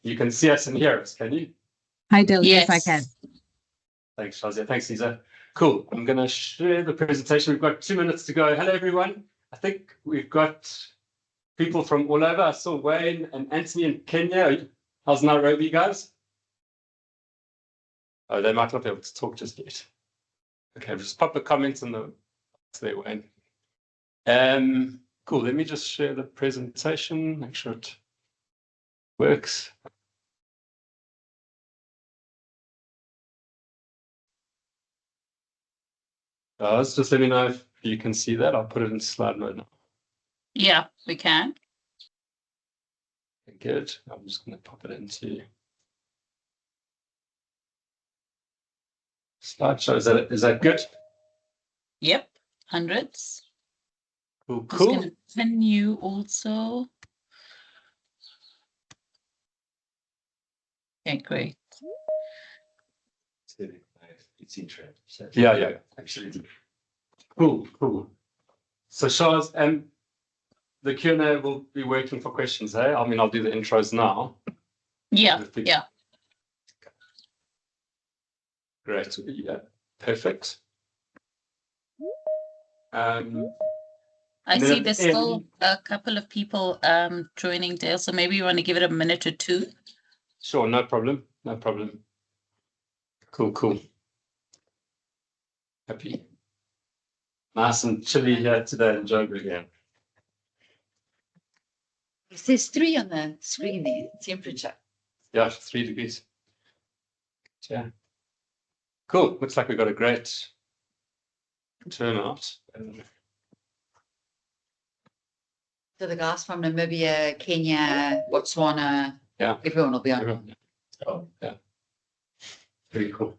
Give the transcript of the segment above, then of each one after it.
You can see us and hear us, can you? Hi, Dale. Yes, I can. Thanks, Shazia. Thanks, Lisa. Cool. I'm going to share the presentation. We've got 2 minutes to go. Hello, everyone. I think we've got people from all over. I saw Wayne and Anthony in Kenya. How's Nairobi, guys? Oh, they might not be able to talk just yet. Okay, just pop a comment in the box there, Wayne. Cool. Let me just share the presentation, make sure it works. Just let me know if you can see that. I'll put it in slide mode now. Yeah, we can. Okay, good. I'm just going to pop it into slideshow. Is that good? Yep, hundreds. Cool, Just cool. gonna pin you also. Okay, great. It's interesting. Yeah, absolutely. Cool. So Shaz, the Q&A will be waiting for questions, eh? I mean, I'll do the intros now. Yeah. Great. Yeah, perfect. I see there's still a couple of people joining, Dale, so maybe you want to give it a minute or two. Sure, no problem. Cool. Happy. Nice and chilly here today in Joburg again. It says 3 on the screen there, temperature. Yeah, 3 degrees. Yeah. Cool. Looks like we've got a great turnout. So the guys from Namibia, Kenya, Botswana, Yeah, everyone will be on. everyone. Oh, yeah. Very cool.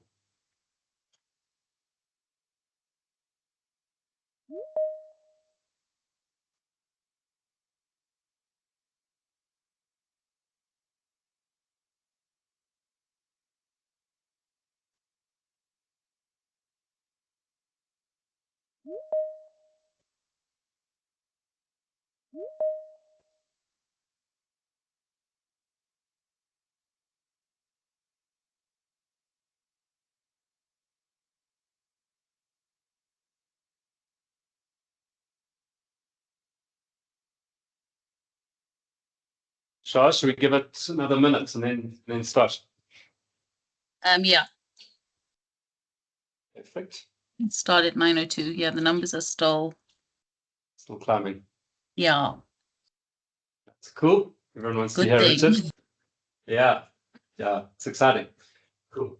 Shah, should we give it another minute and then start? Yeah. Perfect. It started at 9:02. Yeah, the numbers are still. Still climbing. Yeah. That's cool. Everyone wants to hear Richard. Yeah, it's exciting. Cool.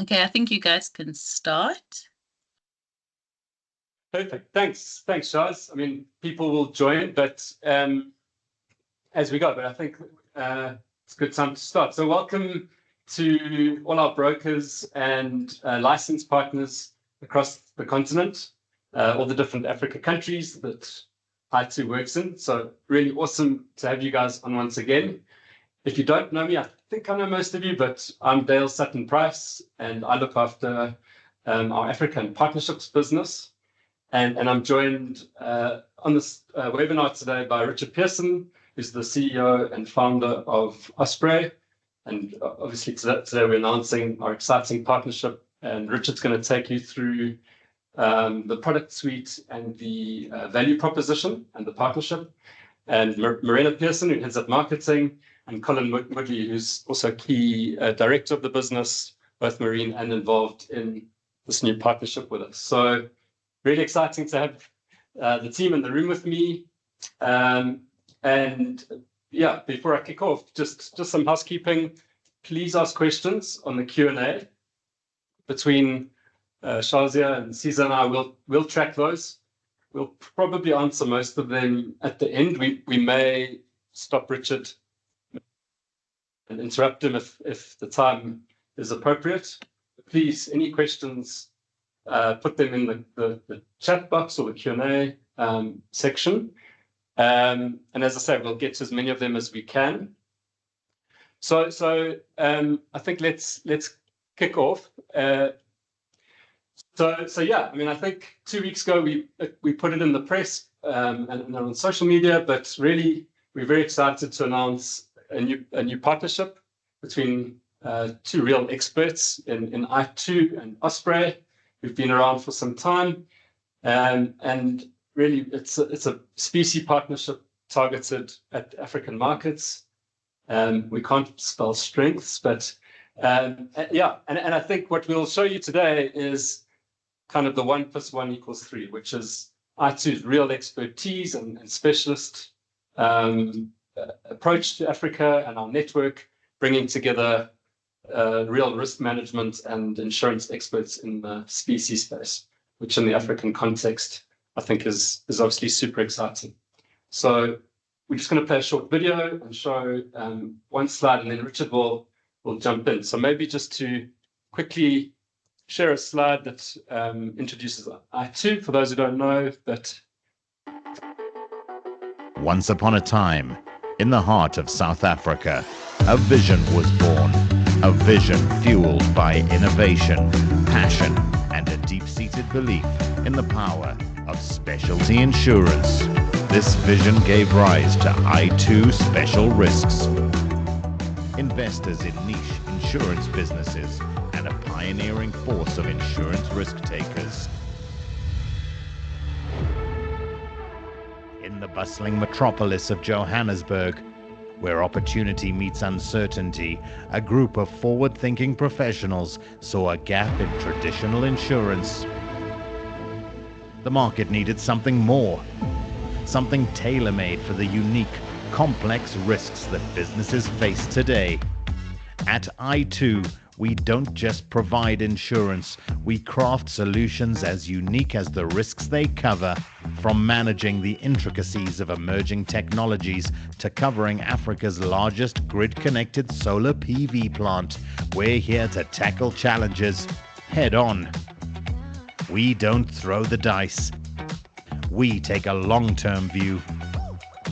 Okay, I think you guys can start. Perfect. Thanks, Shaz. I mean, people will join, but as we go, but I think it's a good time to start. So welcome to all our brokers and licensed partners across the continent, all the different Africa countries that iTOO works in. So really awesome to have you guys on once again. If you don't know me, I think I know most of you, but I'm Dale Sutton-Price, and I look after our African partnerships business. And I'm joined on this webinar today by Richard Pearson, who's the CEO and founder of Osprey. And obviously today we're announcing our exciting partnership, and Richard's going to take you through the product suite and the value proposition and the partnership. And Marina Pearson, who heads up marketing, and Colin Woodley, who's also key director of the business, both marine and involved in this new partnership with us. So really exciting to have the team in the room with me. And yeah, before I kick off, just some housekeeping. Please ask questions on the Q&A between Shazia and Caesar and I. We'll track those. We'll probably answer most of them at the end. We may stop Richard and interrupt him if the time is appropriate. Please, any questions, put them in the chat box or the Q&A section. And as I say, we'll get to as many of them as we can. So I think let's kick off. So yeah, I mean, I think 2 weeks ago we put it in the press and on social media, but really we're very excited to announce a new partnership between two real experts in iTOO and Osprey, who've been around for some time, and really it's a species partnership targeted at African markets. We can't spell strengths, but yeah, and I think what we'll show you today is kind of the 1 + 1 = 3, which is iTOO's real expertise and specialist approach to Africa and our network, bringing together real risk management and insurance experts in the species space, which in the African context, I think is obviously super exciting. So we're just going to play a short video and show one slide, and then Richard will jump in. So maybe just to quickly share a slide that introduces iTOO, for those who don't know. That once upon a time, in the heart of South Africa, a vision was born. A vision fueled by innovation, passion, and a deep-seated belief in the power of specialty insurance. This vision gave rise to iTOO Special Risks. Investors in niche insurance businesses and a pioneering force of insurance risk takers. In the bustling metropolis of Johannesburg, where opportunity meets uncertainty, a group of forward-thinking professionals saw a gap in traditional insurance. The market needed something more, something tailor-made for the unique, complex risks that businesses face today. At iTOO, we don't just provide insurance, we craft solutions as unique as the risks they cover. From managing the intricacies of emerging technologies to covering Africa's largest grid-connected solar PV plant, we're here to tackle challenges head-on. We don't throw the dice. We take a long-term view.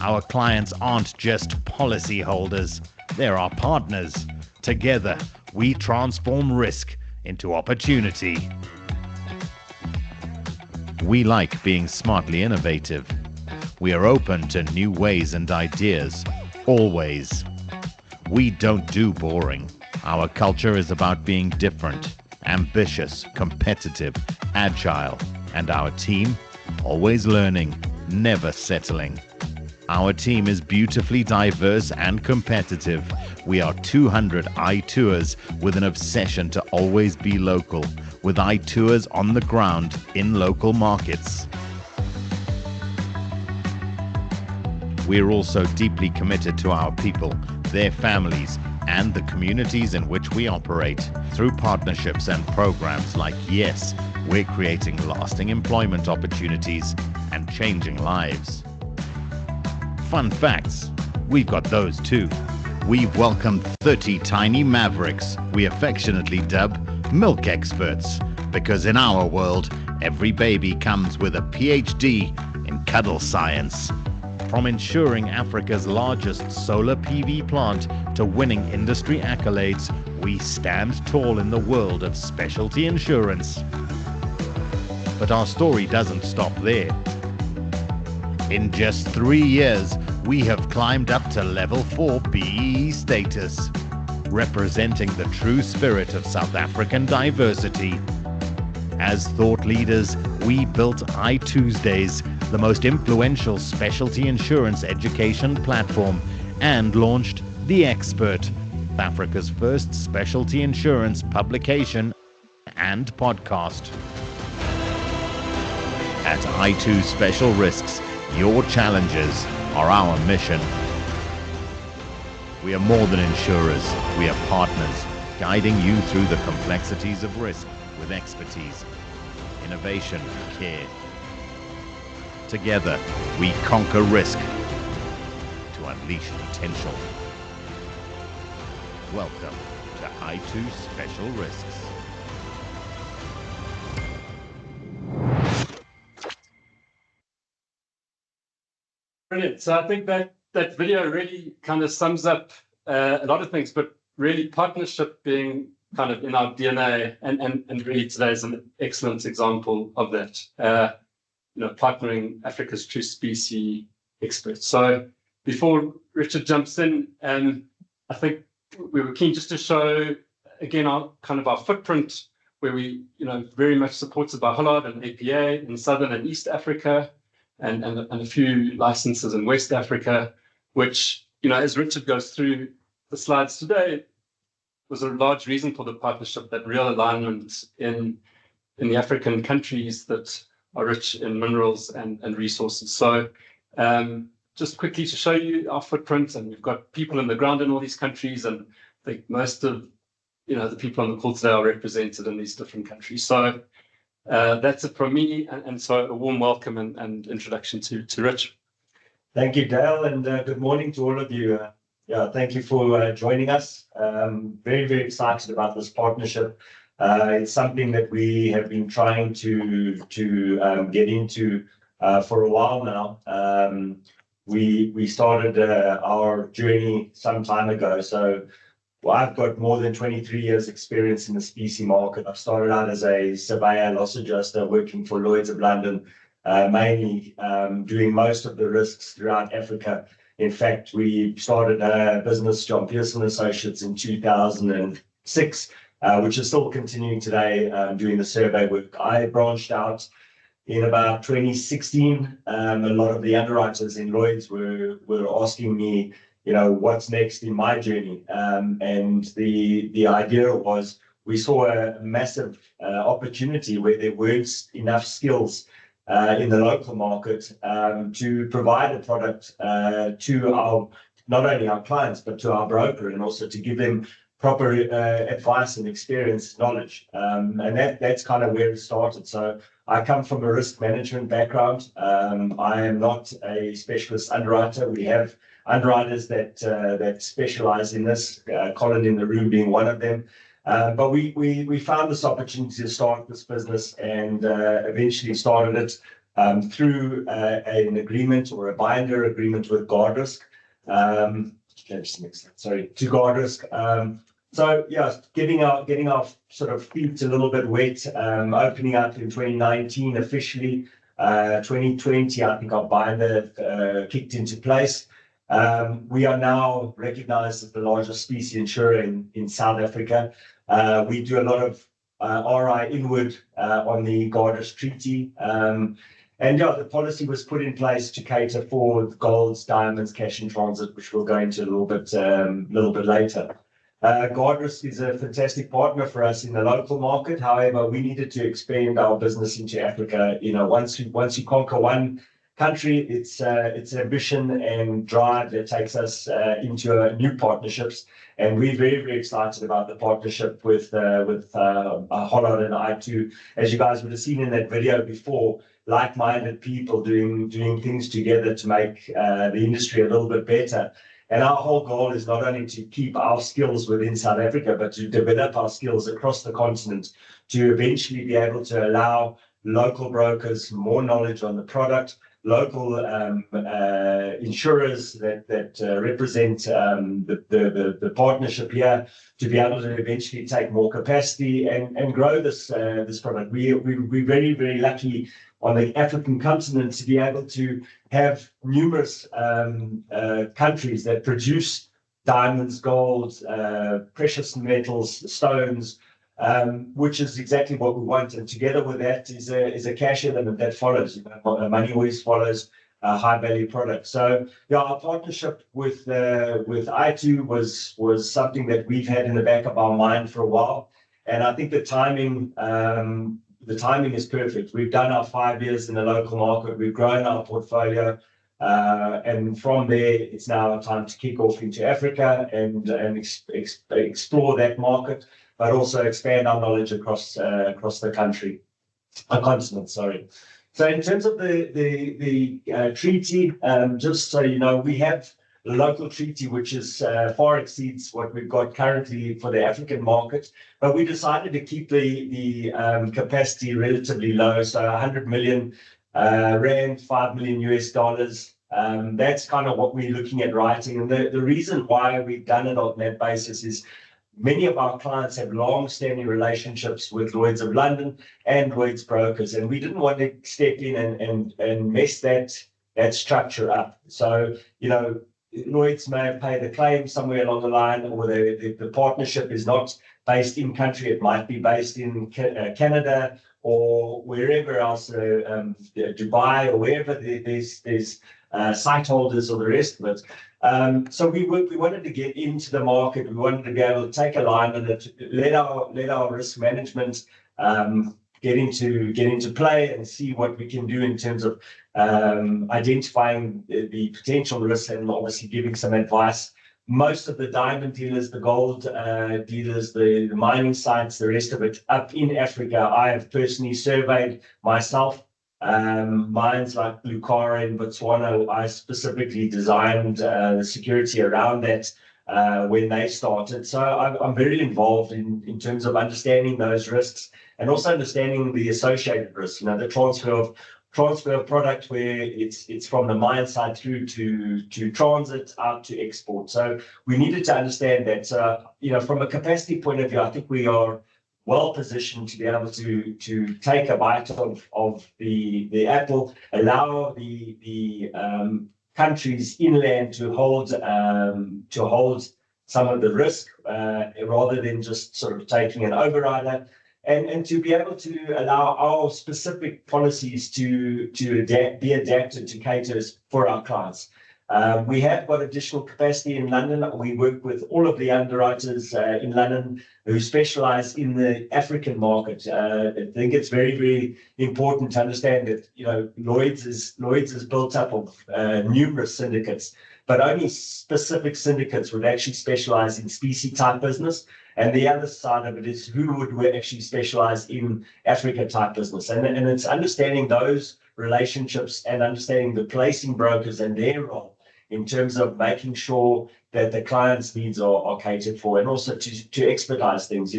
Our clients aren't just policyholders, they're our partners. Together, we transform risk into opportunity. We like being smartly innovative. We are open to new ways and ideas, always. We don't do boring. Our culture is about being different, ambitious, competitive, agile, and our team, always learning, never settling. Our team is beautifully diverse and competitive. We are 200 iTOOers with an obsession to always be local, with iTOOers on the ground in local markets. We're also deeply committed to our people, their families, and the communities in which we operate. Through partnerships and programs like YES, we're creating lasting employment opportunities and changing lives. Fun facts, we've got those too. We've welcomed 30 tiny mavericks we affectionately dub milk experts, because in our world, every baby comes with a PhD in cuddle science. From ensuring Africa's largest solar PV plant to winning industry accolades, we stand tall in the world of specialty insurance. But our story doesn't stop there. In just 3 years, we have climbed up to level 4 BEE status, representing the true spirit of South African diversity. As thought leaders, we built iToosdays, the most influential specialty insurance education platform, and launched The Expert, Africa's first specialty insurance publication and podcast. At iTOO Special Risks, your challenges are our mission. We are more than insurers, we are partners, guiding you through the complexities of risk with expertise, innovation, and care. Together, we conquer risk to unleash potential. Welcome to iTOO Special Risks. Brilliant. So I think that video really kind of sums up a lot of things, but really partnership being kind of in our DNA, and really today is an excellent example of that. Partnering Africa's true species experts. So before Richard jumps in, I think we were keen just to show again our footprint, where we very much supported by Hollard and APA in Southern and East Africa, and a few licenses in West Africa, which as Richard goes through the slides today, was a large reason for the partnership, that real alignment in the African countries that are rich in minerals and resources. So just quickly to show you our footprint, and we've got people in the ground in all these countries, and I think most of the people on the call today are represented in these different countries. So that's it from me, and so a warm welcome and introduction to Rich. Thank you, Dale, and good morning to all of you. Thank you for joining us. Very, very excited about this partnership. It's something that we have been trying to get into for a while now. We started our journey some time ago. So I've got more than 23 years experience in the specie market. I started out as a surveyor, loss adjuster, working for Lloyd's of London, mainly doing most of the risks throughout Africa. In fact, we started a business, John Pearson Associates, in 2006, which is still continuing today, doing the survey work. I branched out in about 2016. A lot of the underwriters in Lloyd's were asking me, what's next in my journey? And the idea was, we saw a massive opportunity where there weren't enough skills in the local market to provide a product to not only our clients, but to our broker, and also to give them proper advice and experience, knowledge. And that's kind of where it started. So I come from a risk management background. I am not a specialist underwriter. We have underwriters that specialize in this, Colin in the room being one of them. But we found this opportunity to start this business, and eventually started it through an agreement, or a binder agreement, with Guardrisk. To Guardrisk. So yeah, getting our sort of feet a little bit wet, opening up in 2019 officially. 2020, I think our binder kicked into place. We are now recognized as the largest specie insurer in South Africa. We do a lot of RI inward on the Guardrisk treaty. And the policy was put in place to cater for golds, diamonds, cash in transit, which we'll go into a little bit later. Guardrisk is a fantastic partner for us in the local market. However, we needed to expand our business into Africa. Once you conquer one country, it's ambition and drive that takes us into new partnerships. And we're very, very excited about the partnership with Hollard and iTOO. As you guys would have seen in that video before, like-minded people doing things together to make the industry a little bit better. And our whole goal is not only to keep our skills within South Africa, but to develop our skills across the continent, to eventually be able to allow local brokers more knowledge on the product, local insurers that represent the partnership here, to be able to eventually take more capacity and grow this product. We're very, very lucky on the African continent to be able to have numerous countries that produce diamonds, gold, precious metals, stones, which is exactly what we want. And together with that is a cash element that follows. Money always follows a high value product. So our partnership with iTOO was something that we've had in the back of our mind for a while. And I think the timing is perfect. We've done our 5 years in the local market. We've grown our portfolio. And from there, it's now time to kick off into Africa and explore that market, but also expand our knowledge across the continent. Sorry. So in terms of the treaty, just so you know, we have the local treaty, which is far exceeds what we've got currently for the African market, but we decided to keep the capacity relatively low, so 100 million rand, $5 million US. That's kind of what we're looking at writing. And the reason why we've done it on that basis is many of our clients have long-standing relationships with Lloyd's of London and Lloyd's brokers, and we didn't want to step in and mess that structure up. So, Lloyd's may have paid a claim somewhere along the line, or the partnership is not based in country. It might be based in Canada or wherever else, Dubai or wherever there's site holders or the rest of it. So we wanted to get into the market. We wanted to be able to take a line on it, let our risk management get into play and see what we can do in terms of identifying the potential risks and obviously giving some advice. Most of the diamond dealers, the gold dealers, the mining sites, the rest of it up in Africa, I have personally surveyed myself. Mines like Lucara in Botswana, I specifically designed the security around that when they started. So I'm very involved in terms of understanding those risks and also understanding the associated risks. The transfer of product where it's from the mine site through to transit out to export. So we needed to understand that. From a capacity point of view, I think we are well positioned to be able to take a bite of the apple, allow the countries inland to hold some of the risk rather than just sort of taking an overrider, and to be able to allow our specific policies to be adapted to cater for our clients. We have got additional capacity in London. We work with all of the underwriters in London who specialize in the African market. I think it's very, very important to understand that Lloyd's is built up of numerous syndicates, but only specific syndicates would actually specialize in specie type business. And the other side of it is who would actually specialize in Africa type business. And it's understanding those relationships and understanding the placing brokers and their role in terms of making sure that the client's needs are catered for, and also to expedite things.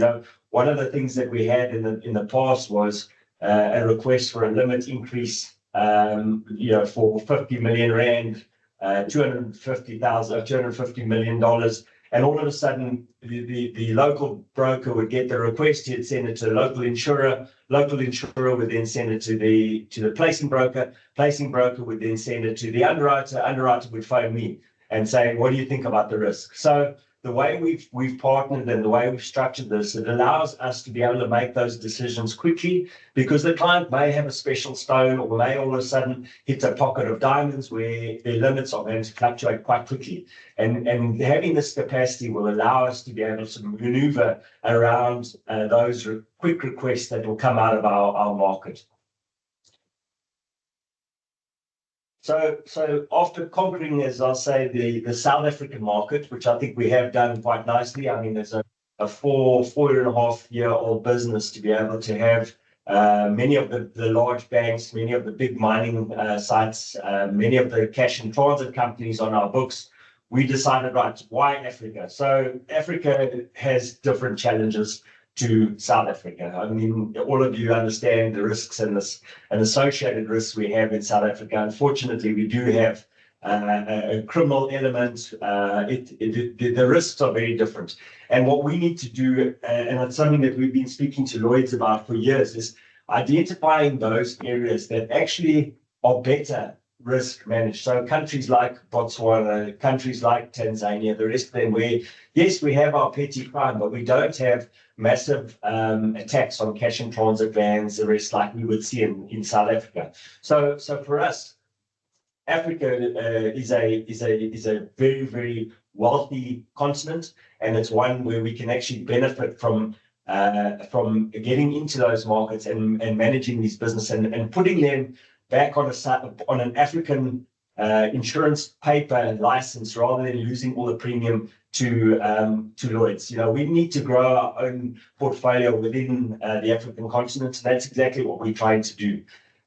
One of the things that we had in the past was a request for a limit increase, for 50 million rand, $250 million. And all of a sudden, the local broker would get the request, he'd send it to the local insurer would then send it to the placing broker would then send it to the underwriter would phone me and say, what do you think about the risk? So the way we've partnered and the way we've structured this, it allows us to be able to make those decisions quickly, because the client may have a special stone or may all of a sudden hit a pocket of diamonds where their limits are going to fluctuate quite quickly. And having this capacity will allow us to be able to maneuver around those quick requests that will come out of our market. So after conquering, as I'll say, the South African market, which I think we have done quite nicely. I mean, there's a 4.5-year-old business to be able to have many of the large banks, many of the big mining sites, many of the cash and transit companies on our books. We decided, right, why Africa? So Africa has different challenges to South Africa. I mean, all of you understand the risks and associated risks we have in South Africa. Unfortunately, we do have a criminal element. The risks are very different. And what we need to do, and it's something that we've been speaking to Lloyd's about for years, is identifying those areas that actually are better risk managed. So countries like Botswana, countries like Tanzania, the rest of them, where, yes, we have our petty crime, but we don't have massive attacks on cash and transit vans, the rest like we would see in South Africa. So for us, Africa is a very, very wealthy continent, and it's one where we can actually benefit from getting into those markets and managing these business and putting them back on an African insurance paper and license, rather than losing all the premium to Lloyd's. We need to grow our own portfolio within the African continent, and that's exactly what we're trying to do.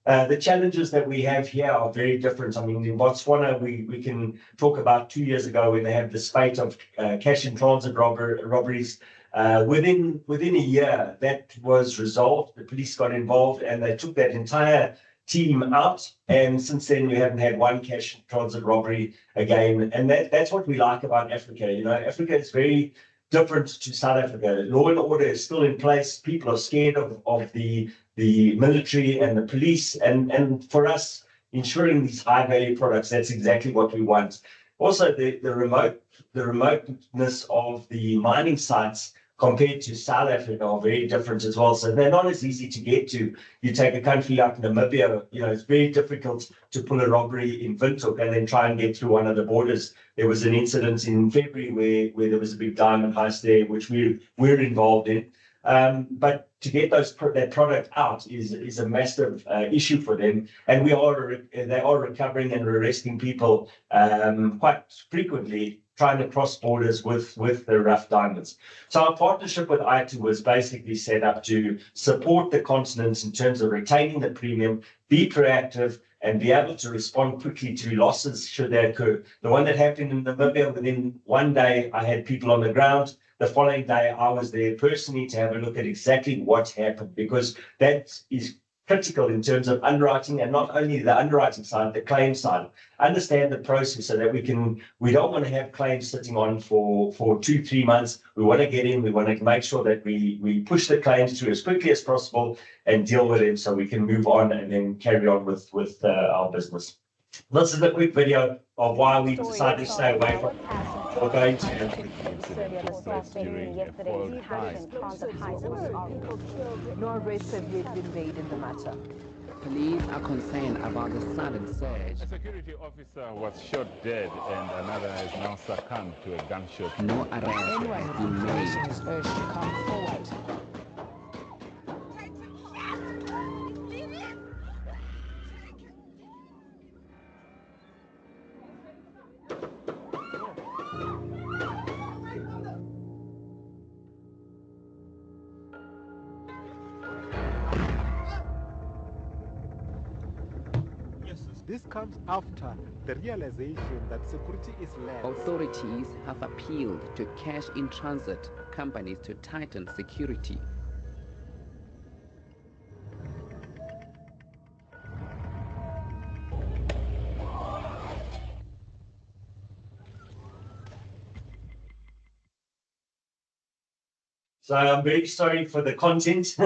The challenges that we have here are very different. I mean, in Botswana, we can talk about 2 years ago when they had the spate of cash and transit robberies. Within a year, that was resolved. The police got involved and they took that entire team out, and since then we haven't had one cash in transit robbery again. And that's what we like about Africa. You know, Africa is very different to South Africa. Law and order is still in place. People are scared of the military and the police, and for us, ensuring these high value products, that's exactly what we want. Also, the remoteness of the mining sites compared to South Africa are very different as well. So they're not as easy to get to. You take a country like Namibia, you know, it's very difficult to pull a robbery in Windhoek and then try and get through one of the borders. There was an incident in February where there was a big diamond heist there, which we're involved in. But to get that product out is a massive issue for them, and they are recovering and arresting people quite frequently, trying to cross borders with the rough diamonds. So our partnership with iTOO was basically set up to support the continent in terms of retaining the premium, be proactive, and be able to respond quickly to losses should they occur. The one that happened in Namibia, within one day, I had people on the ground. The following day, I was there personally to have a look at exactly what happened, because that is critical in terms of underwriting, and not only the underwriting side, the claim side. Understand the process so that we don't want to have claims sitting on for 2-3 months. We want to get in, we want to make sure that we push the claims through as quickly as possible and deal with them so we can move on and then carry on with our business. This is a quick video of why we decided to stay away from or going to. No arrests have yet been made in the matter. Police are concerned about the sudden surge. A security officer was shot dead and another has now succumbed to a gunshot. No arrest has been made. Is urged to come forward. This comes after the realization that security is less. Authorities have appealed to cash-in-transit companies to tighten security. So I'm very sorry for the content,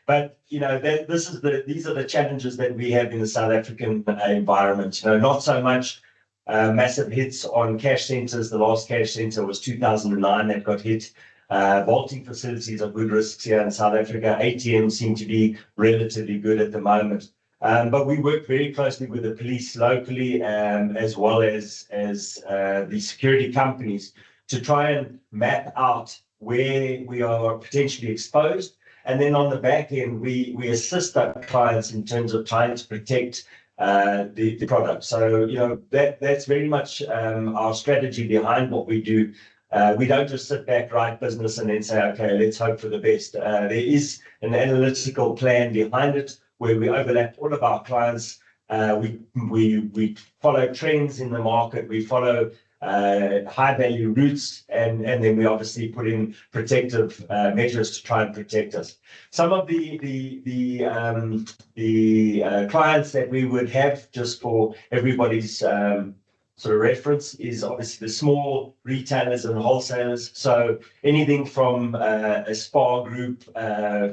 but you know these are the challenges that we have in the South African environment. You know, not so much massive hits on cash centers. The last cash center was 2009 that got hit. Vaulting facilities are good risks here in South Africa. ATMs seem to be relatively good at the moment. But we work very closely with the police locally, as well as the security companies, to try and map out where we are potentially exposed. And then on the back end, we assist our clients in terms of trying to protect the product. So, you know, that's very much our strategy behind what we do. We don't just sit back, write business, and then say, okay, let's hope for the best. There is an analytical plan behind it where we overlap all of our clients. We follow trends in the market. We follow high value routes, and then we obviously put in protective measures to try and protect us. Some of the clients that we would have, just for everybody's sort of reference, is obviously the small retailers and wholesalers. So anything from a spa group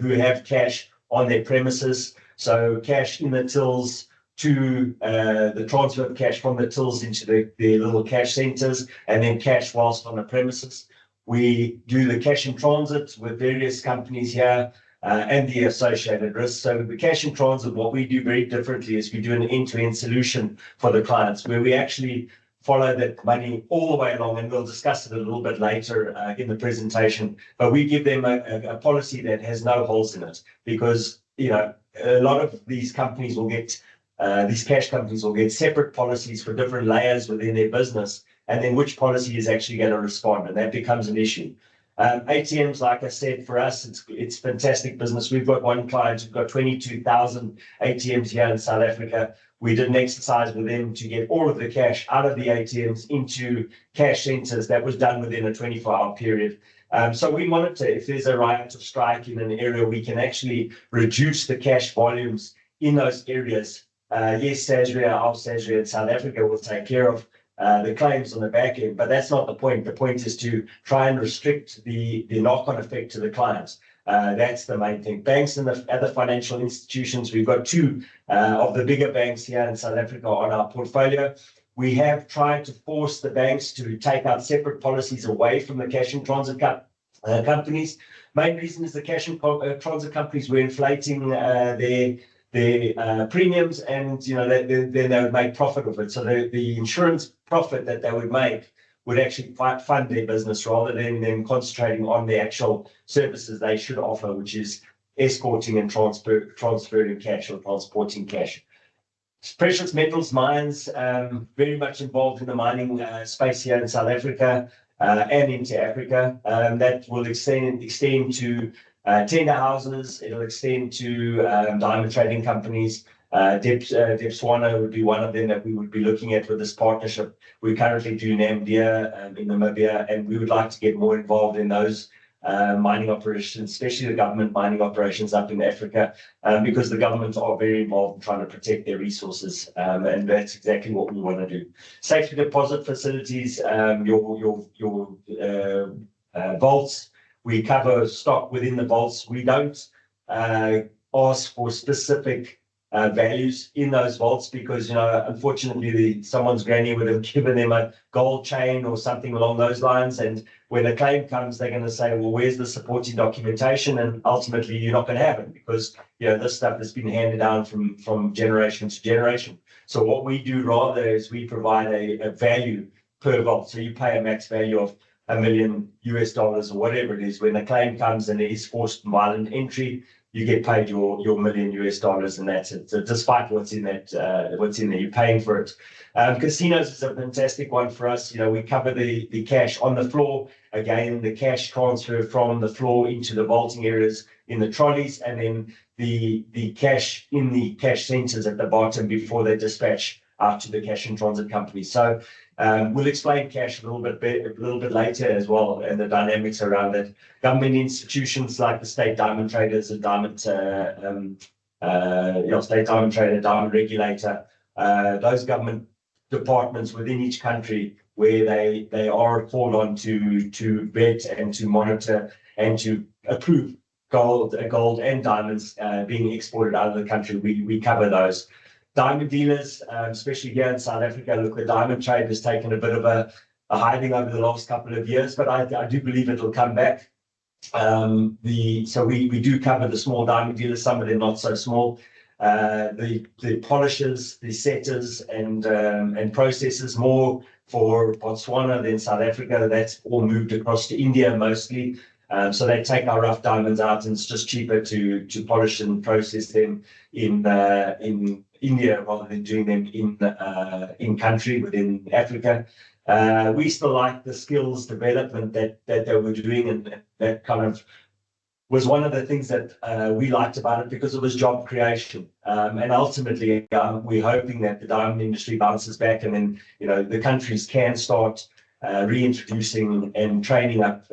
who have cash on their premises, so cash in the tills, to the transfer of cash from the tills into the little cash centers, and then cash whilst on the premises. We do the cash in transit with various companies here and the associated risks. So the cash in transit, what we do very differently is we do an end-to-end solution for the clients, where we actually follow that money all the way along, and we'll discuss it a little bit later in the presentation. But we give them a policy that has no holes in it, because you know a lot of these companies will get these cash companies will get separate policies for different layers within their business, and then which policy is actually going to respond, and that becomes an issue. ATMs, like I said, for us, it's fantastic business. We've got one client who's got 22,000 ATMs here in South Africa. We did an exercise with them to get all of the cash out of the ATMs into cash centers. That was done within a 24-hour period. So we monitor if there's a riot or strike in an area, we can actually reduce the cash volumes in those areas. Yes, Sasria, our Sasria in South Africa will take care of the claims on the back end, but that's not the point. The point is to try and restrict the knock-on effect to the clients. That's the main thing. Banks and the other financial institutions, we've got two of the bigger banks here in South Africa on our portfolio. We have tried to force the banks to take out separate policies away from the cash in transit companies. Main reason is the cash in transit companies were inflating their premiums, and then they would make profit of it. So the insurance profit that they would make would actually fund their business rather than them concentrating on the actual services they should offer, which is escorting and transferring cash or transporting cash. Precious metals mines, very much involved in the mining space here in South Africa and into Africa. That will extend to tender houses. It'll extend to diamond trading companies. Debswana would be one of them that we would be looking at with this partnership. We currently do Namibia in Namibia, and we would like to get more involved in those mining operations, especially the government mining operations up in Africa, because the governments are very involved in trying to protect their resources, and that's exactly what we want to do. Safety deposit facilities, your vaults. We cover stock within the vaults. We don't ask for specific values in those vaults because, unfortunately, someone's granny would have given them a gold chain or something along those lines. And when a claim comes, they're going to say, well, where's the supporting documentation? And ultimately, you're not going to have it because, this stuff has been handed down from generation to generation. So what we do rather is we provide a value per vault. So you pay a max value of $1 million or whatever it is. When a claim comes and it is forced violent entry, you get paid your $1 million, and that's it. So despite what's in there, you're paying for it. Casinos is a fantastic one for us. We cover the cash on the floor. Again, the cash transfer from the floor into the vaulting areas in the trolleys, and then the cash in the cash centers at the bottom before they dispatch out to the cash in transit company. So we'll explain cash a little bit later as well, and the dynamics around it. Government institutions like the State Diamond Traders and State Diamond Trader, Diamond Regulator, those government departments within each country where they are called on to vet and to monitor and to approve gold and diamonds being exported out of the country. We cover those. Diamond dealers, especially here in South Africa, look, the diamond trade has taken a bit of a hiding over the last couple of years, but I do believe it'll come back. So we do cover the small diamond dealers, some of them not so small. The polishers, the setters, and processors, more for Botswana than South Africa. That's all moved across to India mostly. So they take our rough diamonds out, and it's just cheaper to polish and process them in India rather than doing them in country within Africa. We still like the skills development that they were doing, and that kind of was one of the things that we liked about it because it was job creation. And ultimately, we're hoping that the diamond industry bounces back, and then the countries can start reintroducing and training up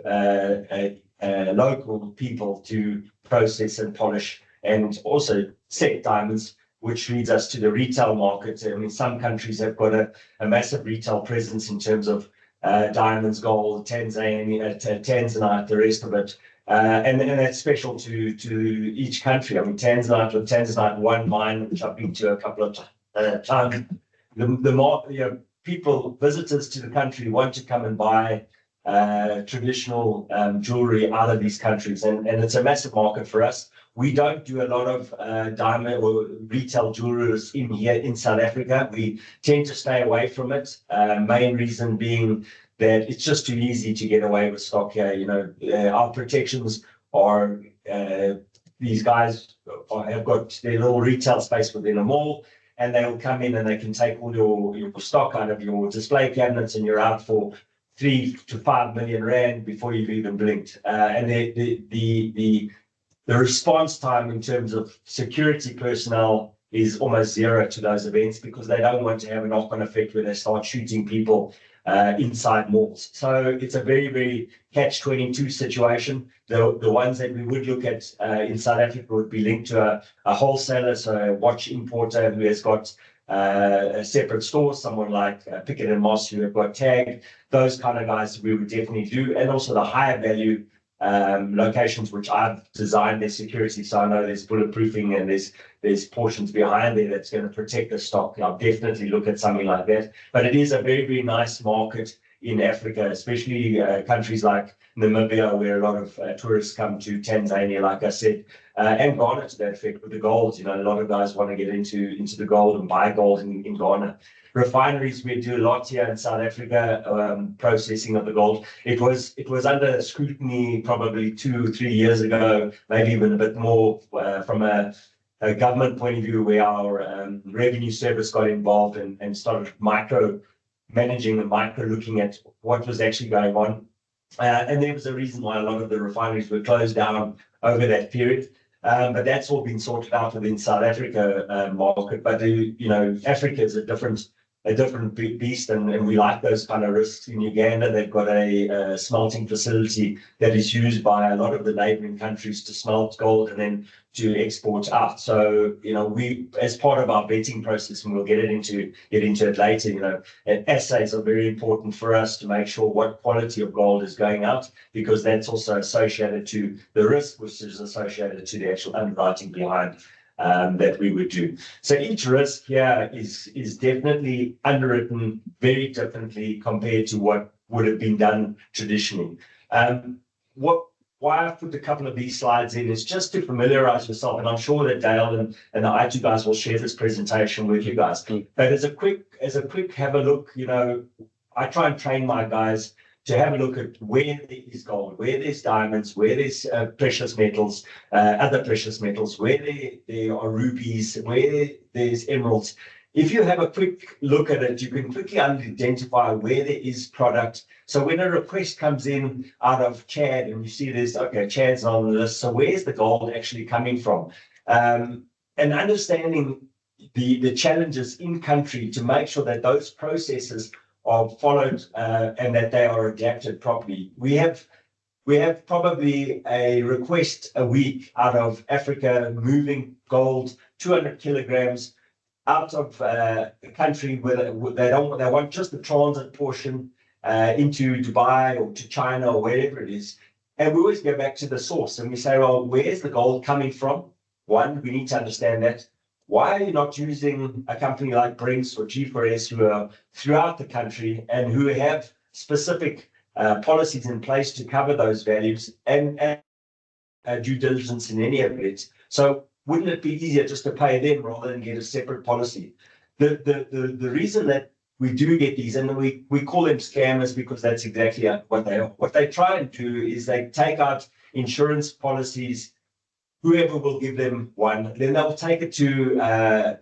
local people to process and polish and also set diamonds, which leads us to the retail market. I mean, some countries have got a massive retail presence in terms of diamonds, gold, tanzanite, the rest of it. And that's special to each country. I mean, Tanzanite, one mine, which I've been to a couple of times. Visitors to the country want to come and buy traditional jewelry out of these countries, and it's a massive market for us. We don't do a lot of diamond or retail jewelers in here in South Africa. We tend to stay away from it. Main reason being that it's just too easy to get away with stock here. Our protections are these guys have got their little retail space within a mall, and they'll come in and they can take all your stock out of your display cabinets, and you're out for 3 to 5 million rand before you've even blinked. And the response time in terms of security personnel is almost zero to those events because they don't want to have a knock-on effect where they start shooting people inside malls. So it's a very, very catch-22 situation. The ones that we would look at in South Africa would be linked to a wholesaler, so a watch importer who has got a separate store, someone like Pickett and Moss who have got Tag. Those kind of guys we would definitely do, and also the higher value locations which I've designed their security, so I know there's bulletproofing and there's portions behind there that's going to protect the stock. I'll definitely look at something like that. But it is a very, very nice market in Africa, especially countries like Namibia, where a lot of tourists come to, Tanzania, like I said, and Ghana to that effect with the gold. You know, a lot of guys want to get into the gold and buy gold in Ghana. Refineries, we do a lot here in South Africa, processing of the gold. It was under scrutiny probably 2 or 3 years ago, maybe even a bit more, from a government point of view, where our revenue service got involved and started managing and micro looking at what was actually going on. And there was a reason why a lot of the refineries were closed down over that period. But that's all been sorted out within South Africa market. But you know, Africa is a different beast, and we like those kind of risks. In Uganda, they've got a smelting facility that is used by a lot of the neighboring countries to smelt gold and then to export out. So, you know, we, as part of our vetting process, and we'll get into it later, you know, and assays are very important for us to make sure what quality of gold is going out, because that's also associated to the risk, which is associated to the actual underwriting behind that we would do. So each risk here is definitely underwritten very differently compared to what would have been done traditionally. Why I've put a couple of these slides in is just to familiarize yourself, and I'm sure that Dale and the iTOO guys will share this presentation with you guys. But as a quick have a look, you know, I try and train my guys to have a look at where there is gold, where there's diamonds, where there's precious metals, other precious metals, where there are rubies, where there's emeralds. If you have a quick look at it, you can quickly identify where there is product. So when a request comes in out of Chad and you see there's, okay, Chad's on the list, so where's the gold actually coming from? And understanding the challenges in country to make sure that those processes are followed and that they are adapted properly. We have probably a request a week out of Africa moving gold 200 kilograms out of the country where they want just the transit portion into Dubai or to China or wherever it is. And we always go back to the source and we say, well, where's the gold coming from? One, we need to understand that. Why are you not using a company like Brinks or G4S who are throughout the country and who have specific policies in place to cover those values and due diligence in any of it? So wouldn't it be easier just to pay them rather than get a separate policy? The reason that we do get these, and we call them scammers because that's exactly what they are. What they try and do is they take out insurance policies. Whoever will give them one, then they'll take it to a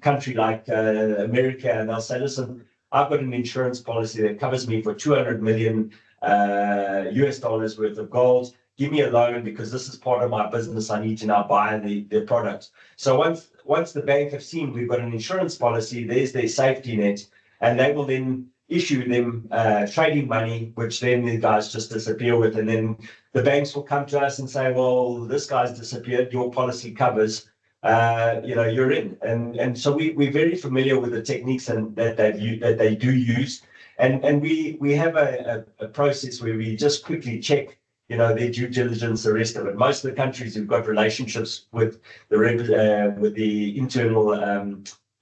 country like America, and they'll say, listen, I've got an insurance policy that covers me for 200 million US dollars worth of gold. Give me a loan because this is part of my business. I need to now buy the product. So once the bank have seen we've got an insurance policy, there's their safety net, and they will then issue them trading money, which then the guys just disappear with. And then the banks will come to us and say, well, this guy's disappeared, your policy covers, you're in. And so we're very familiar with the techniques and that they do use. And we have a process where we just quickly check, you know, their due diligence, the rest of it. Most of the countries who've got relationships with the internal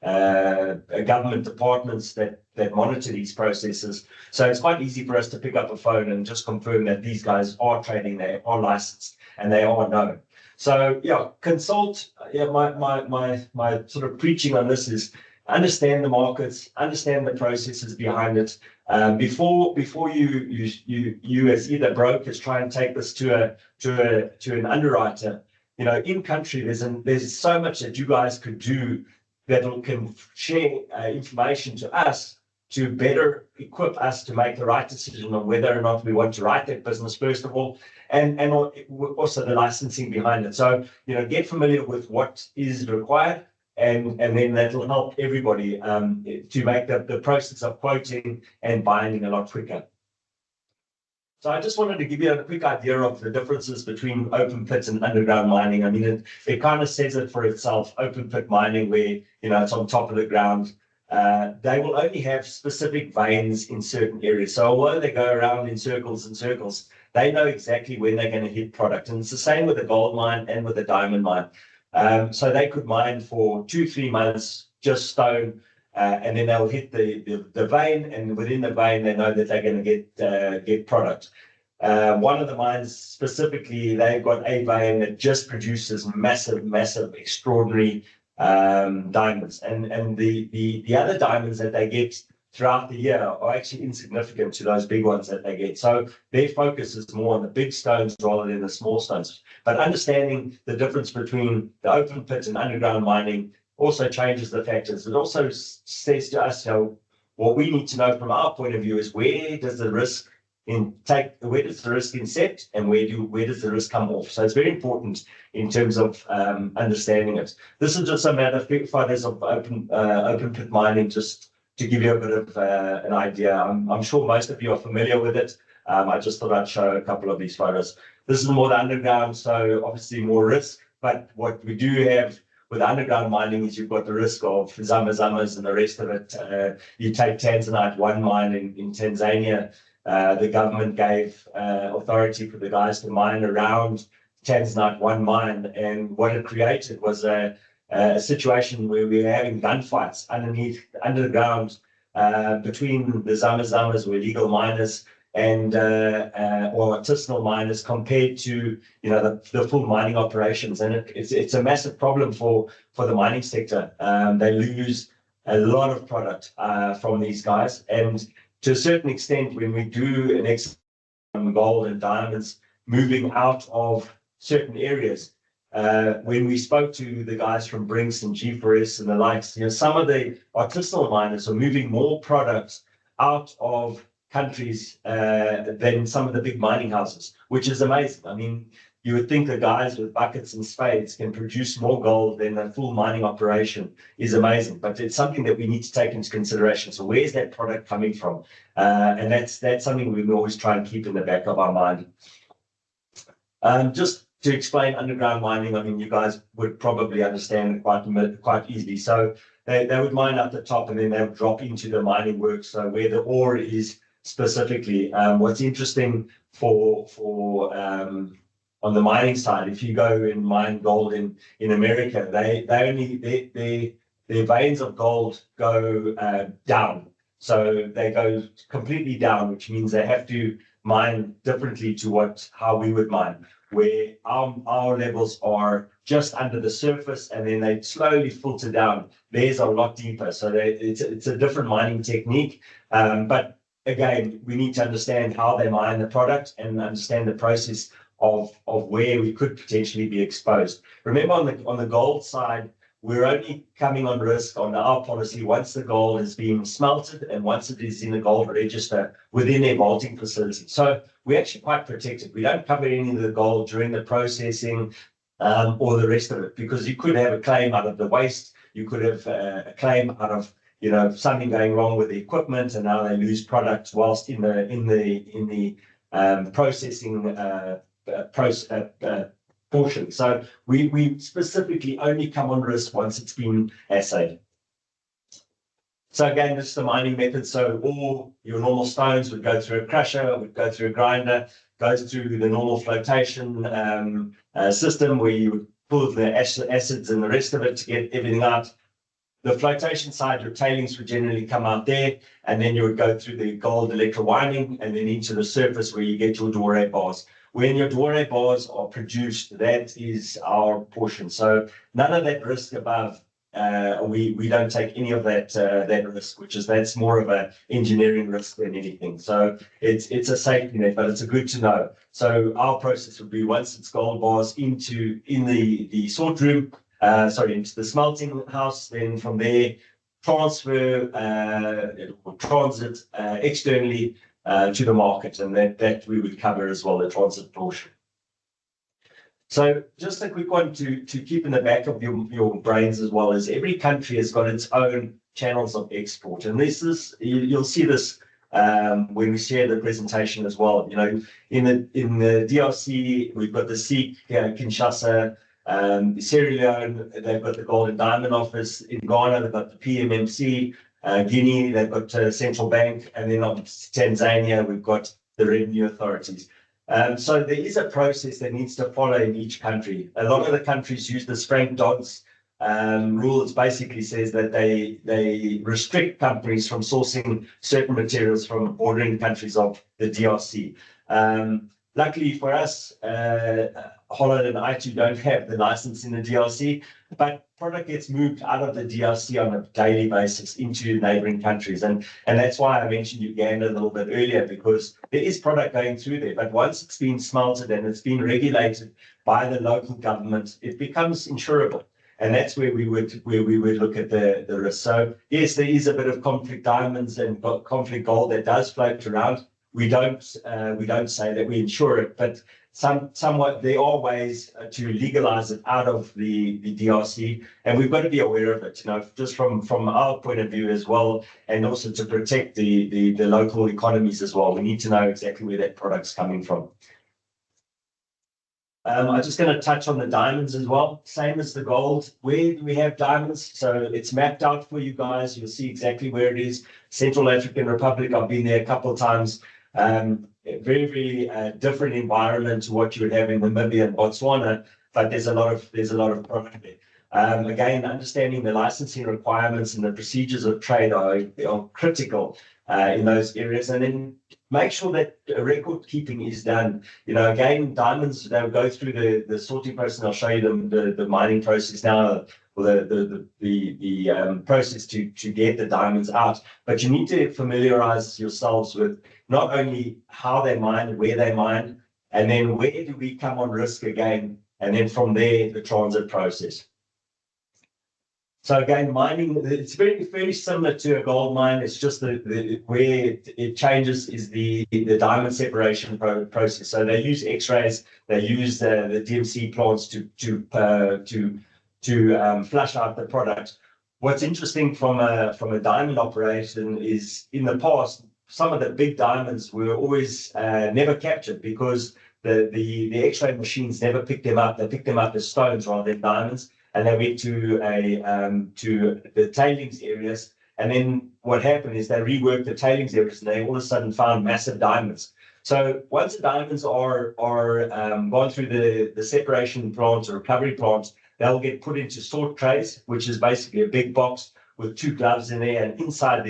government departments that monitor these processes. So it's quite easy for us to pick up a phone and just confirm that these guys are trading, they are licensed, and they are known. So yeah, consult. Yeah, my sort of preaching on this is understand the markets, understand the processes behind it. Before you as either brokers try and take this to an underwriter, you know, in country there's so much that you guys could do that can share information to us to better equip us to make the right decision on whether or not we want to write that business, first of all, and also the licensing behind it. So, you know, get familiar with what is required and then that will help everybody to make the process of quoting and binding a lot quicker. So I just wanted to give you a quick idea of the differences between open pit and underground mining. I mean, it kind of says it for itself. Open pit mining, where it's on top of the ground, they will only have specific veins in certain areas. So although they go around in circles and circles, they know exactly when they're going to hit product. And it's the same with a gold mine and with a diamond mine. So they could mine for 2-3 months, just stone, and then they'll hit the vein, and within the vein, they know that they're going to get product. One of the mines specifically, they've got a vein that just produces massive, extraordinary diamonds, and the other diamonds that they get throughout the year are actually insignificant to those big ones that they get. So their focus is more on the big stones rather than the small stones. But understanding the difference between the open pit and underground mining also changes the factors. It also says to us, what we need to know from our point of view is where does the risk incept and where does the risk come off. So it's very important in terms of understanding it. This is just some photos of open pit mining, just to give you a bit of an idea. I'm sure most of you are familiar with it. I just thought I'd show a couple of these photos. This is more the underground, so obviously more risk. But what we do have with underground mining is you've got the risk of zamas and the rest of it. You take Tanzanite 1 mine in Tanzania. The government gave authority for the guys to mine around Tanzanite 1 mine, and what it created was a situation where we were having gunfights underground between the zamas or illegal miners and or artisanal miners compared to the full mining operations, and it's a massive problem for the mining sector. They lose a lot of product from these guys, and to a certain extent, when we do an export on gold and diamonds moving out of certain areas, when we spoke to the guys from Brinks and G4S and the likes, some of the artisanal miners are moving more products out of countries than some of the big mining houses, which is amazing. I mean, you would think the guys with buckets and spades can produce more gold than a full mining operation is amazing, but it's something that we need to take into consideration. So where's that product coming from? And that's something we always try and keep in the back of our mind. Just to explain underground mining, I mean, you guys would probably understand it quite easily. So they would mine up the top and then they would drop into the mining works. So where the ore is specifically, what's interesting for on the mining side, if you go and mine gold in America, their veins of gold go down. So they go completely down, which means they have to mine differently to how we would mine, where our levels are just under the surface and then they slowly filter down. Theirs are a lot deeper. So it's a different mining technique. But again, we need to understand how they mine the product and understand the process of where we could potentially be exposed. Remember, on the gold side, we're only coming on risk on our policy once the gold is being smelted and once it is in the gold register within their vaulting facility. So we're actually quite protected. We don't cover any of the gold during the processing or the rest of it, because you could have a claim out of the waste. You could have a claim out of something going wrong with the equipment, and now they lose product whilst in the processing portion. So we specifically only come on risk once it's been assayed. So again, this is the mining method. So all your normal stones would go through a crusher, would go through a grinder, goes through the normal flotation system where you would pull the acids and the rest of it to get everything out. The flotation side, your tailings would generally come out there, and then you would go through the gold electrowinding and then into the surface where you get your doré bars. When your doré bars are produced, that is our portion. So none of that risk above, we don't take any of that risk, that's more of an engineering risk than anything. So it's a safety net, but it's a good to know. So our process would be, once it's gold bars in the sort room, into the smelting house, then from there transfer or transit externally to the market, and that we would cover as well, the transit portion. So just a quick one to keep in the back of your brains as well is every country has got its own channels of export. And this is, you'll see this when we share the presentation as well. You know, in the DRC, we've got the SEEK, Kinshasa, Sierra Leone, they've got the Gold and Diamond Office. In Ghana, they've got the PMMC. Guinea, they've got Central Bank. And then on Tanzania, we've got the revenue authorities. So there is a process that needs to follow in each country. A lot of the countries use the Frank-Dodds rule. It basically says that they restrict companies from sourcing certain materials from bordering countries of the DRC. Luckily for us, Holland and iTOO don't have the license in the DRC, but product gets moved out of the DRC on a daily basis into neighboring countries. And that's why I mentioned Uganda a little bit earlier, because there is product going through there. But once it's been smelted and it's been regulated by the local government, it becomes insurable. And that's where we would look at the risk. So yes, there is a bit of conflict diamonds and conflict gold that does float around. We don't say that we insure it, but somewhat there are ways to legalize it out of the DRC, and we've got to be aware of it, you know, just from our point of view as well, and also to protect the local economies as well. We need to know exactly where that product's coming from. I'm just going to touch on the diamonds as well. Same as the gold. Where do we have diamonds? So it's mapped out for you guys. You'll see exactly where it is. Central African Republic, I've been there a couple of times. Very different environment to what you would have in Namibia and Botswana, but there's a lot of product there. Again, understanding the licensing requirements and the procedures of trade are critical in those areas, and then make sure that record keeping is done. You know, again, diamonds, they'll go through the sorting process, and I'll show you the mining process now, or the process to get the diamonds out. But you need to familiarize yourselves with not only how they mine, where they mine, and then where do we come on risk again, and then from there, the transit process. So again, mining, it's very similar to a gold mine. It's just where it changes is the diamond separation process. So they use X-rays, they use the DMC plants to flush out the product. What's interesting from a diamond operation is in the past, some of the big diamonds were always never captured because the X-ray machines never picked them up. They picked them up as stones rather than diamonds. And they went to the tailings areas. And then what happened is they reworked the tailings areas, and they all of a sudden found massive diamonds. So once the diamonds are gone through the separation plants or recovery plants, they'll get put into sort trays, which is basically a big box with 2 gloves in there, and inside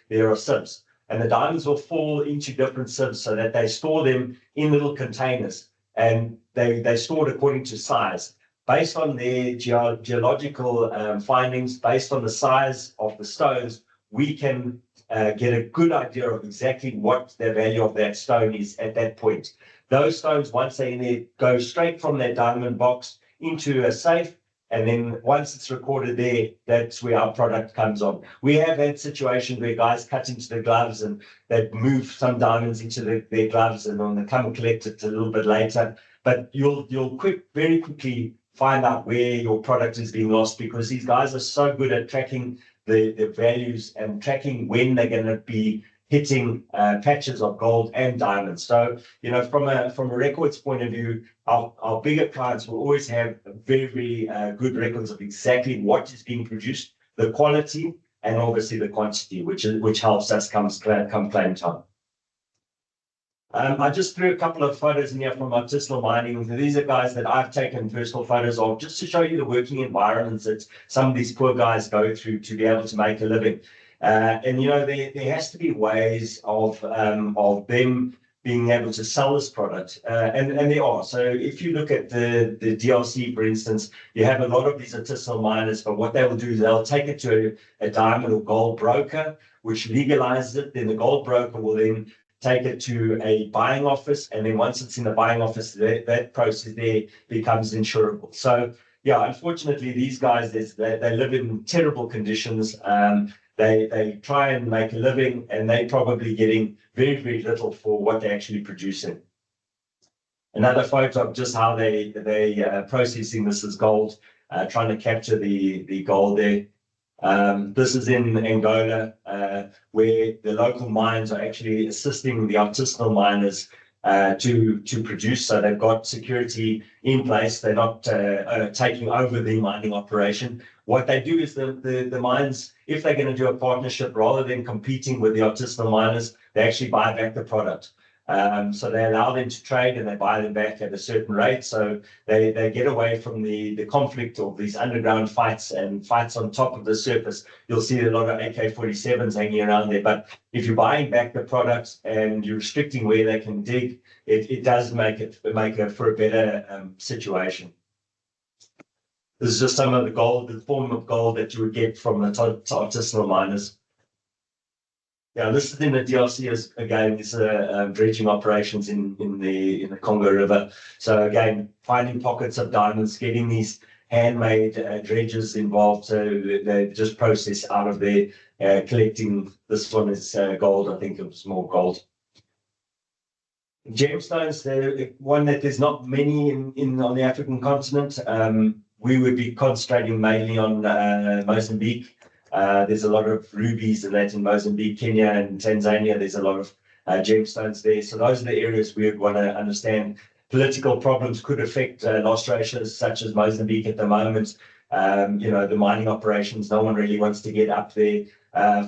there are sieves. And the diamonds will fall into different sieves so that they store them in little containers, and they stored according to size. Based on their geological findings, based on the size of the stones, we can get a good idea of exactly what the value of that stone is at that point. Those stones, once they're in there, go straight from that diamond box into a safe, and then once it's recorded there, that's where our product comes on. We have had situations where guys cut into the gloves and they move some diamonds into their gloves, and then they come and collect it a little bit later. But you'll very quickly find out where your product is being lost, because these guys are so good at tracking the values and tracking when they're going to be hitting patches of gold and diamonds. So, you know, from a records point of view, our bigger clients will always have very good records of exactly what is being produced, the quality, and obviously the quantity, which helps us come claim time. I just threw a couple of photos in here from artisanal mining. These are guys that I've taken personal photos of just to show you the working environments that some of these poor guys go through to be able to make a living. And, you know, there has to be ways of them being able to sell this product. And there are. So if you look at the DRC, for instance, you have a lot of these artisanal miners, but what they will do is they'll take it to a diamond or gold broker, which legalizes it. Then the gold broker will then take it to a buying office, and then once it's in the buying office, that process there becomes insurable. So yeah, unfortunately, these guys, they live in terrible conditions. They try and make a living, and they're probably getting very little for what they're actually producing. Another photo of just how they processing this as gold, trying to capture the gold there. This is in Angola, where the local mines are actually assisting the artisanal miners to produce. So they've got security in place. They're not taking over the mining operation. What they do is the mines, if they're going to do a partnership, rather than competing with the artisanal miners, they actually buy back the product. So they allow them to trade and they buy them back at a certain rate. So they get away from the conflict of these underground fights and fights on top of the surface. You'll see a lot of AK-47s hanging around there. But if you're buying back the product and you're restricting where they can dig, it does make it for a better situation. This is just some of the gold, the form of gold that you would get from the artisanal miners. Yeah, this is in the DRC as again, these are dredging operations in the Congo River. So again, finding pockets of diamonds, getting these handmade dredges involved. So they just process out of there, collecting. This one is gold. I think it was more gold. Gemstones, they're one that there's not many on the African continent. We would be concentrating mainly on Mozambique. There's a lot of rubies and that in Mozambique, Kenya and Tanzania. There's a lot of gemstones there. So those are the areas we would want to understand. Political problems could affect loss ratios such as Mozambique at the moment. The mining operations, no one really wants to get up there.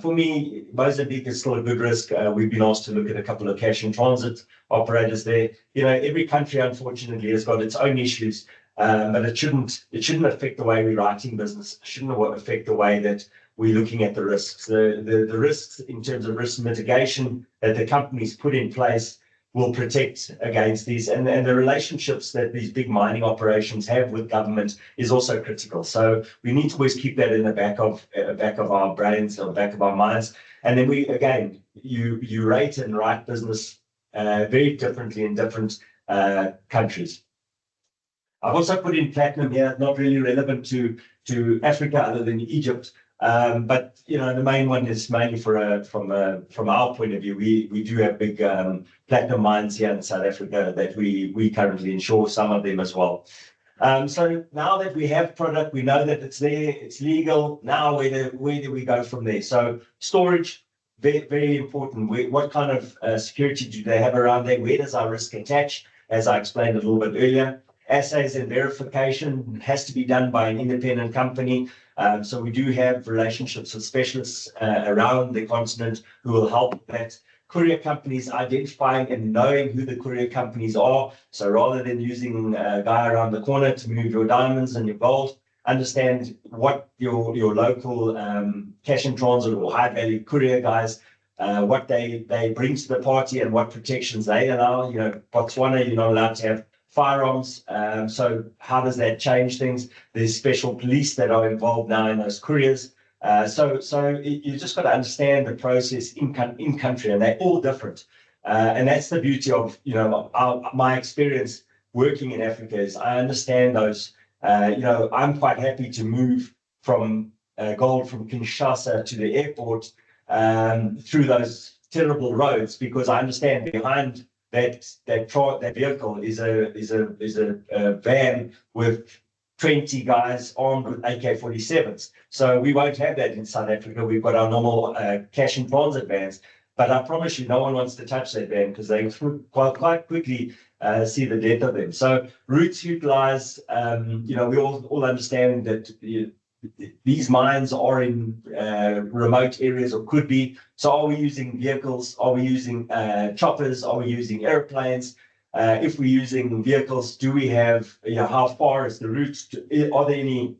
For me, Mozambique is still a good risk. We've been asked to look at a couple of cash and transit operators there. Every country, unfortunately, has got its own issues. But it shouldn't affect the way we're writing business. It shouldn't affect the way that we're looking at the risks. The risks in terms of risk mitigation that the companies put in place will protect against these. And the relationships that these big mining operations have with government is also critical. So we need to always keep that in the back of our brains or the back of our minds. And then you rate and write business very differently in different countries. I've also put in platinum here, not really relevant to Africa other than Egypt. But the main one is mainly from our point of view. We do have big platinum mines here in South Africa that we currently insure, some of them as well. So now that we have product, we know that it's there, it's legal. Now where do we go from there? So storage, very, very important. What kind of security do they have around there? Where does our risk attach? As I explained a little bit earlier. Assays and verification has to be done by an independent company. So we do have relationships with specialists around the continent who will help that. Courier companies, identifying and knowing who the courier companies are. So rather than using a guy around the corner to move your diamonds and your gold, understand what your local cash and transit or high value courier guys, what they bring to the party and what protections they allow. Botswana, you're not allowed to have firearms. So how does that change things? There's special police that are involved now in those couriers. So you just got to understand the process in country, and they're all different. And that's the beauty of my experience working in Africa is I understand those. I'm quite happy to move from gold from Kinshasa to the airport through those terrible roads because I understand behind that vehicle is a van with 20 guys armed with AK-47s. So we won't have that in South Africa. We've got our normal cash and transit vans. But I promise you, no one wants to touch that van because they quite quickly see the death of them. So routes utilize, we all understand that these mines are in remote areas or could be. So are we using vehicles? Are we using choppers? Are we using airplanes? If we're using vehicles, do we have, how far is the route? Are there any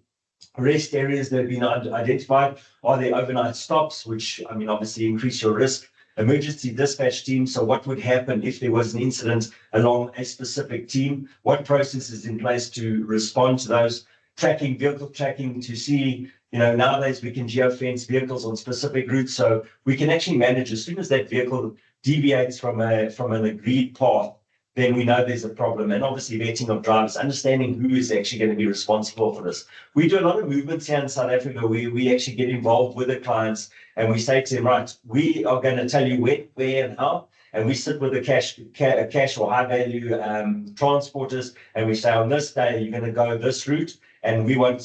rest areas that have been identified? Are there overnight stops, which, obviously increase your risk? Emergency dispatch team. So what would happen if there was an incident along a specific team? What process is in place to respond to those? Vehicle tracking to see, nowadays we can geofence vehicles on specific routes. So we can actually manage as soon as that vehicle deviates from an agreed path, then we know there's a problem. And obviously vetting of drivers, understanding who is actually going to be responsible for this. We do a lot of movements here in South Africa. We actually get involved with the clients and we say to them, right, we are going to tell you when, where and how. and we sit with the cash or high value transporters, and we say on this day you're going to go this route, and we won't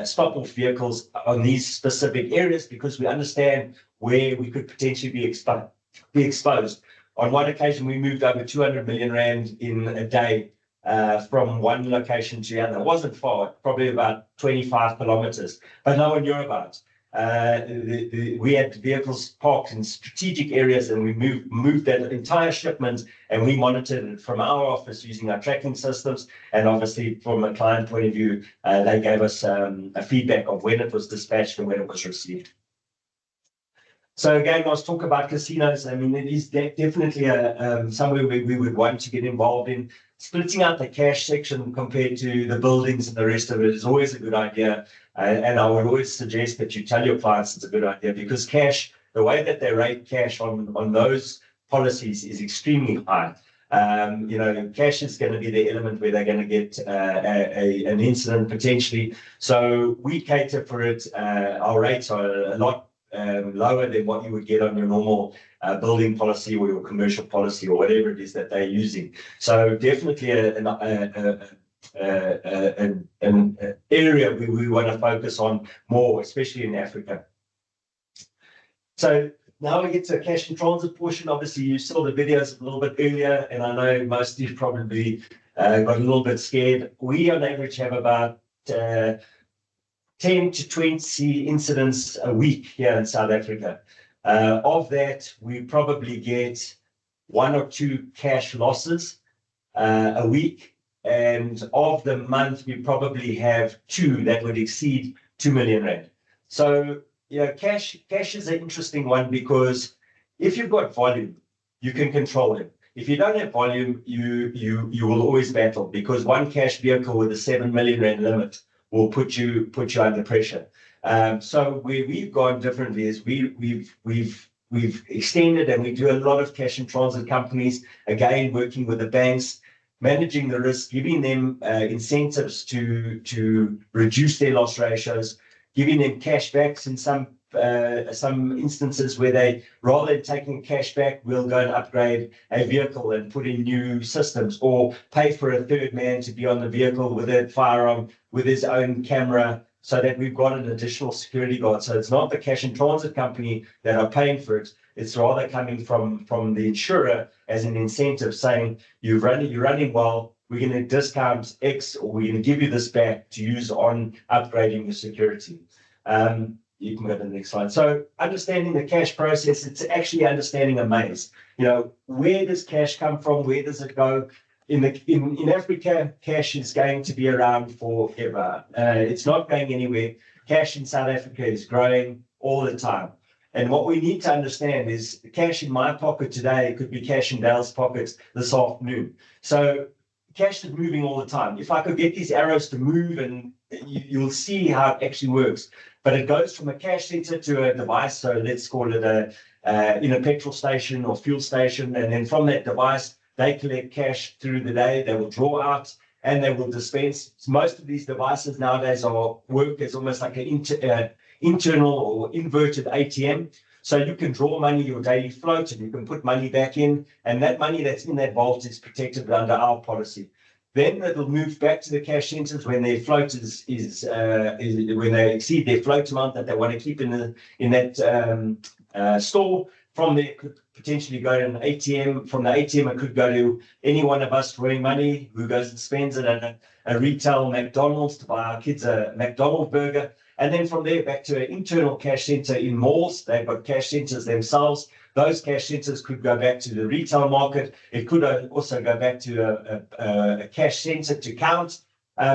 stop off vehicles on these specific areas because we understand where we could potentially be exposed. On one occasion, we moved over 200 million rand in a day from one location to the other. It wasn't far, probably about 25 kilometers, but no one knew about it. We had vehicles parked in strategic areas, and we moved that entire shipment, and we monitored it from our office using our tracking systems. And obviously, from a client point of view, they gave us a feedback of when it was dispatched and when it was received. So again, let's talk about casinos. I mean, it is definitely somewhere where we would want to get involved in. Splitting out the cash section compared to the buildings and the rest of it is always a good idea. And I would always suggest that you tell your clients it's a good idea, because cash, the way that they rate cash on those policies is extremely high. Cash is going to be the element where they're going to get an incident potentially. So we cater for it. Our rates are a lot lower than what you would get on your normal building policy or your commercial policy or whatever it is that they're using. So definitely an area we want to focus on more, especially in Africa. So now we get to the cash in transit portion. Obviously, you saw the videos a little bit earlier, and I know most of you probably got a little bit scared. We on average have about 10 to 20 incidents a week here in South Africa. Of that, we probably get 1 or 2 cash losses a week. And of the month, we probably have 2 that would exceed 2 million rand. So, cash is an interesting one, because if you've got volume, you can control it. If you don't have volume, you will always battle, because one cash vehicle with a 7 million rand limit will put you under pressure. So where we've gone differently is we've extended, and we do a lot of cash in transit companies, again working with the banks, managing the risk, giving them incentives to reduce their loss ratios, giving them cash backs in some instances where they, rather than taking cash back, will go and upgrade a vehicle and put in new systems, or pay for a third man to be on the vehicle with a firearm, with his own camera, so that we've got an additional security guard. So it's not the cash in transit company that are paying for it. It's rather coming from the insurer as an incentive, saying you're running well, we're going to discount X, or we're going to give you this back to use on upgrading your security. You can go to the next slide. So understanding the cash process, it's actually understanding a maze. Where does cash come from? Where does it go? In Africa, cash is going to be around forever. It's not going anywhere. Cash in South Africa is growing all the time. And what we need to understand is cash in my pocket today could be cash in Dale's pockets this afternoon. So cash is moving all the time. If I could get these arrows to move, and you'll see how it actually works. But it goes from a cash center to a device. So let's call it in a petrol station or fuel station. And then from that device, they collect cash through the day. They will draw out and they will dispense. Most of these devices nowadays work as almost like an internal or inverted ATM. So you can draw money, your daily float, and you can put money back in. And that money that's in that vault is protected under our policy. Then it'll move back to the cash centers when their float is when they exceed their float amount that they want to keep in that store. From there, it could potentially go to an ATM. From the ATM, it could go to any one of us drawing money who goes and spends it at a retail McDonald's to buy our kids a McDonald's burger. And then from there, back to an internal cash center in malls. They've got cash centers themselves. Those cash centers could go back to the retail market. It could also go back to a cash center to count.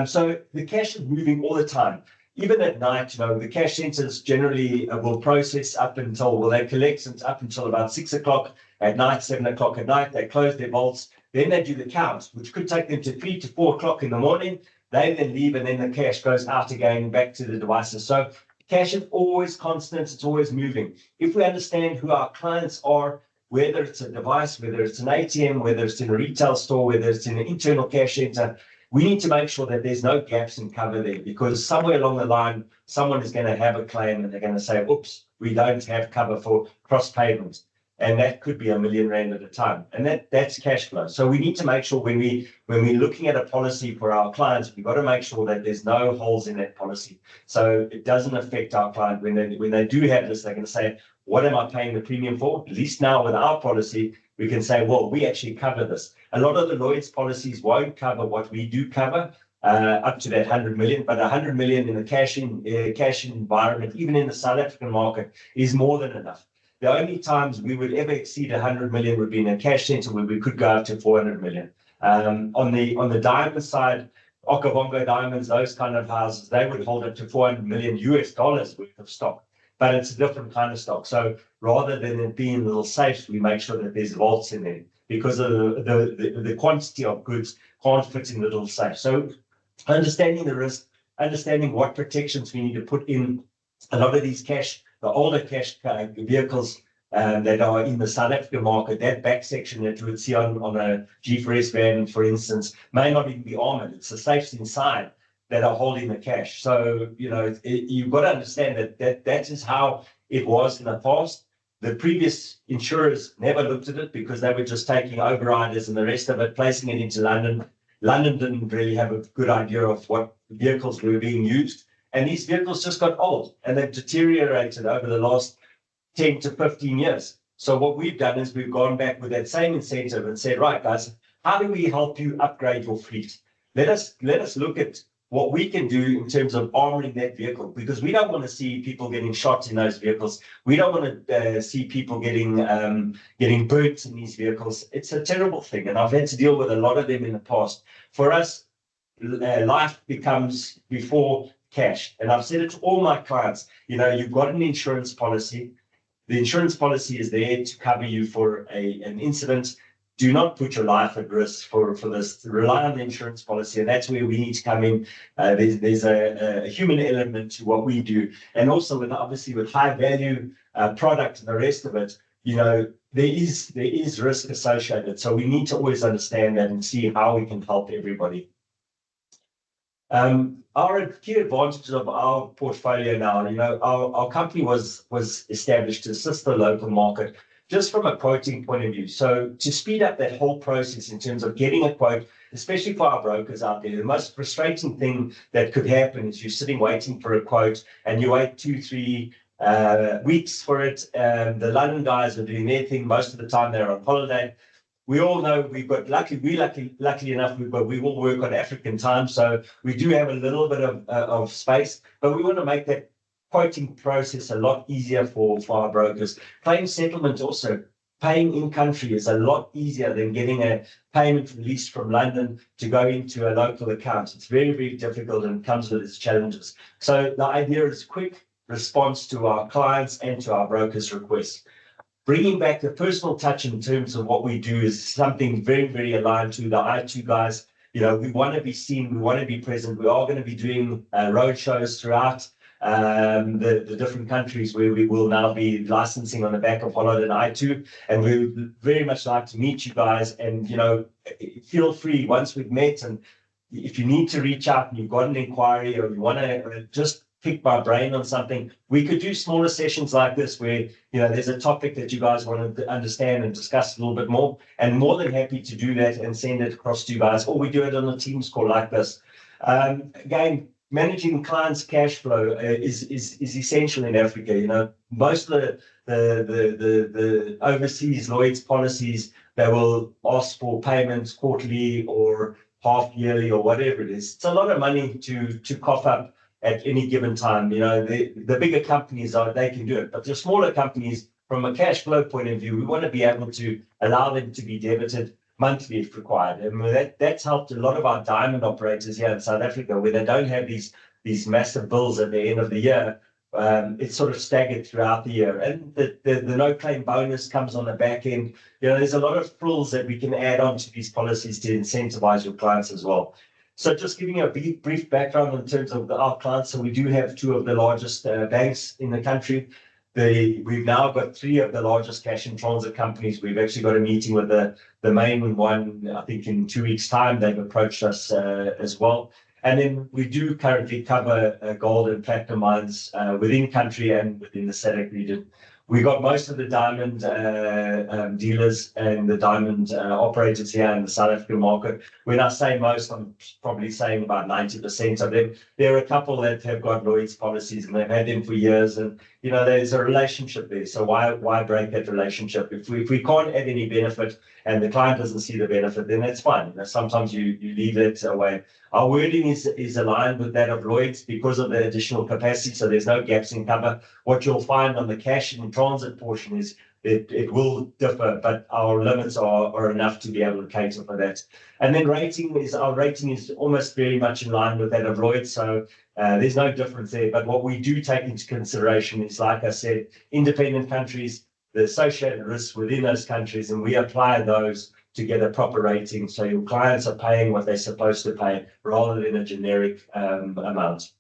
So the cash is moving all the time. Even at night, the cash centers generally will process they collect up until about 6 o'clock at night, 7 o'clock at night. They close their vaults. Then they do the count, which could take them to 3 to 4 o'clock in the morning. They then leave, and then the cash goes out again back to the devices. So cash is always constant. It's always moving. If we understand who our clients are, whether it's a device, whether it's an ATM, whether it's in a retail store, whether it's in an internal cash center, we need to make sure that there's no gaps in cover there, because somewhere along the line, someone is going to have a claim and they're going to say, oops, we don't have cover for cross payments. and that could be R1 million at a time, and that's cash flow. So we need to make sure when we're looking at a policy for our clients, we've got to make sure that there's no holes in that policy, so it doesn't affect our client when they do have this. They're going to say, what am I paying the premium for? At least now with our policy, we can say, well, we actually cover this. A lot of the Lloyd's policies won't cover what we do cover, up to that 100 million, but 100 million in the cash environment, even in the South African market, is more than enough. The only times we would ever exceed 100 million would be in a cash center where we could go up to 400 million. On the diamond side, Okavongo diamonds, those kind of houses, they would hold up to $400 million worth of stock, but it's a different kind of stock. So rather than it being little safes, we make sure that there's vaults in there because of the quantity of goods can't fit in the little safe. So understanding the risk, understanding what protections we need to put in. A lot of these the older cash vehicles that are in the South African market, that back section that you would see on a G4S van, for instance, may not even be armored. It's the safes inside that are holding the cash. So, you've got to understand that is how it was in the past. The previous insurers never looked at it because they were just taking overriders and the rest of it, placing it into London. London didn't really have a good idea of what vehicles were being used. And these vehicles just got old and they've deteriorated over the last 10 to 15 years. So what we've done is we've gone back with that same incentive and said, right, guys, how do we help you upgrade your fleet? Let us look at what we can do in terms of armoring that vehicle, because we don't want to see people getting shot in those vehicles. We don't want to see people getting burnt in these vehicles. It's a terrible thing. And I've had to deal with a lot of them in the past. For us, life becomes before cash. And I've said it to all my clients, you've got an insurance policy. The insurance policy is there to cover you for an incident. Do not put your life at risk for this. Rely on the insurance policy, and that's where we need to come in. There's a human element to what we do, and also with high value product and the rest of it. There is risk associated, so we need to always understand that and see how we can help everybody. Our key advantages of our portfolio now, our company was established to assist the local market just from a quoting point of view. So to speed up that whole process in terms of getting a quote, especially for our brokers out there, the most frustrating thing that could happen is you're sitting waiting for a quote and you wait 2-3 weeks for it. The London guys are doing their thing. Most of the time they're on holiday. We all know we've got luckily enough, we all work on African time, so we do have a little bit of space, but we want to make that quoting process a lot easier for our brokers. Claim settlement also, paying in country is a lot easier than getting a payment released from London to go into a local account. It's very, very difficult and comes with its challenges. So the idea is quick response to our clients and to our brokers' requests. Bringing back the personal touch in terms of what we do is something very, very aligned to the iTOO guys. We want to be seen, we want to be present. We are going to be doing road shows throughout the different countries where we will now be licensing on the back of Hollard and iTOO. And we would very much like to meet you guys. And, feel free once we've met. And if you need to reach out and you've got an inquiry or you want to just pick my brain on something, we could do smaller sessions like this where there's a topic that you guys want to understand and discuss a little bit more, and more than happy to do that and send it across to you guys, or we do it on a Teams call like this. Again, managing clients' cash flow is essential in Africa. Most of the overseas Lloyd's policies, they will ask for payments quarterly or half yearly or whatever it is. It's a lot of money to cough up at any given time. The bigger companies they can do it, but the smaller companies, from a cash flow point of view, we want to be able to allow them to be debited monthly if required. And that's helped a lot of our diamond operators here in South Africa, where they don't have these massive bills at the end of the year. It's sort of staggered throughout the year, and the no claim bonus comes on the back end. There's a lot of frills that we can add on to these policies to incentivize your clients as well. So just giving you a brief background in terms of our clients. So we do have 2 of the largest banks in the country. We've now got 3 of the largest cash and transit companies. We've actually got a meeting with the main one, I think in 2 weeks' time. They've approached us as well. And then we do currently cover gold and platinum mines within country and within the SADC region. We got most of the diamond dealers and the diamond operators here in the South African market. When I say most, I'm probably saying about 90% of them. There are a couple that have got Lloyd's policies and they've had them for years, and you know there's a relationship there. So why break that relationship? If we can't add any benefit and the client doesn't see the benefit, then that's fine. You know, sometimes you leave it away. Our wording is aligned with that of Lloyd's because of the additional capacity, so there's no gaps in cover. What you'll find on the cash and transit portion is it will differ, but our limits are enough to be able to cater for that. And then our rating is almost very much in line with that of Lloyd's, so there's no difference there. But what we do take into consideration is, like I said, independent countries, the associated risks within those countries, and we apply those to get a proper rating. So your clients are paying what they're supposed to pay rather than a generic amount.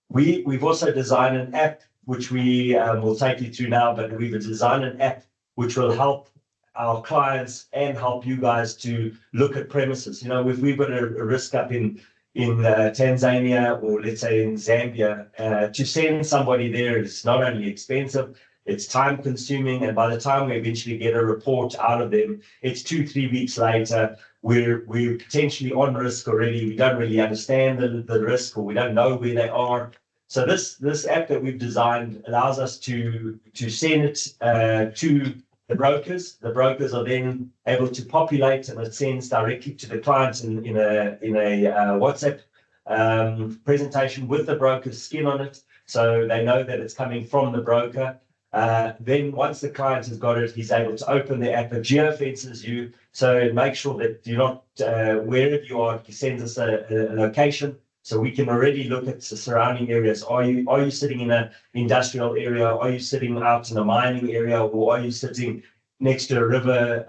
We've also designed an app, which we will take you through now, but we've designed an app which will help our clients and help you guys to look at premises. You know, if we've got a risk up in Tanzania, or let's say in Zambia, to send somebody there is not only expensive, it's time consuming, and by the time we eventually get a report out of them, it's 2-3 weeks later. We're potentially on risk already. We don't really understand the risk, or we don't know where they are. So this app that we've designed allows us to send it to the brokers. The brokers are then able to populate, and it sends directly to the clients in a WhatsApp presentation with the broker's skin on it, so they know that it's coming from the broker. Then once the client has got it, he's able to open the app. It geofences you, so it makes sure that you're not wherever you are. He sends us a location, so we can already look at the surrounding areas. Are you sitting in an industrial area? Are you sitting out in a mining area, or are you sitting next to a river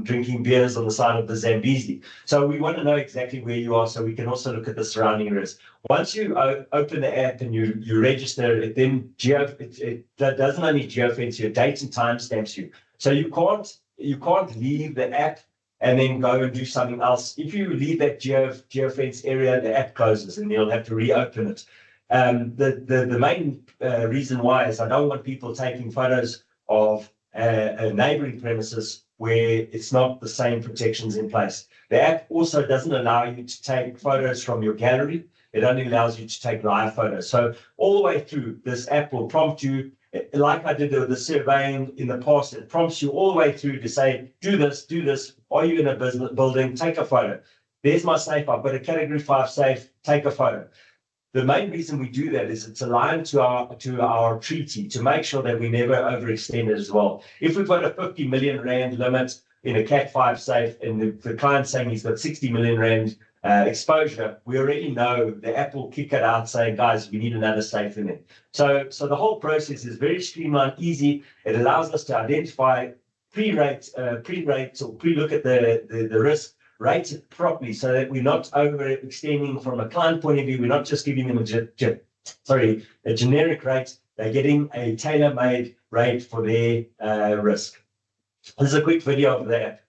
drinking beers on the side of the Zambezi? So we want to know exactly where you are, so we can also look at the surrounding areas. Once you open the app and you register, it then that doesn't only geofence your date and time stamps you. So you can't leave the app and then go and do something else. If you leave that geofence area, the app closes and you'll have to reopen it. The main reason why is I don't want people taking photos of a neighboring premises where it's not the same protections in place. The app also doesn't allow you to take photos from your gallery. It only allows you to take live photos. So all the way through, this app will prompt you, like I did with the surveying in the past, it prompts you all the way through to say, do this. Are you in a business building? Take a photo. There's my safe. I've got a category 5 safe. Take a photo. The main reason we do that is it's aligned to our treaty to make sure that we never overextend it as well. If we've got a 50 million rand limit in a Cat 5 safe, and the client's saying he's got 60 million rand exposure, we already know the app will kick it out saying, guys, we need another safe in it. So the whole process is very streamlined, easy. It allows us to identify pre-rate or pre-look at the risk, rate it properly so that we're not overextending from a client point of view. We're not just giving them a generic rate. They're getting a tailor-made rate for their risk. This is a quick video of the app.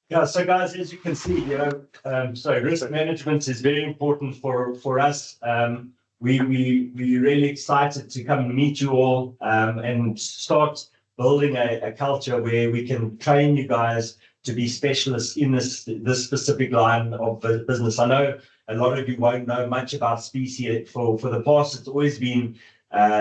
Yeah, so guys, as you can see, risk management is very important for us. We're really excited to come and meet you all and start building a culture where we can train you guys to be specialists in this specific line of business. I know a lot of you won't know much about species. For the past, it's always been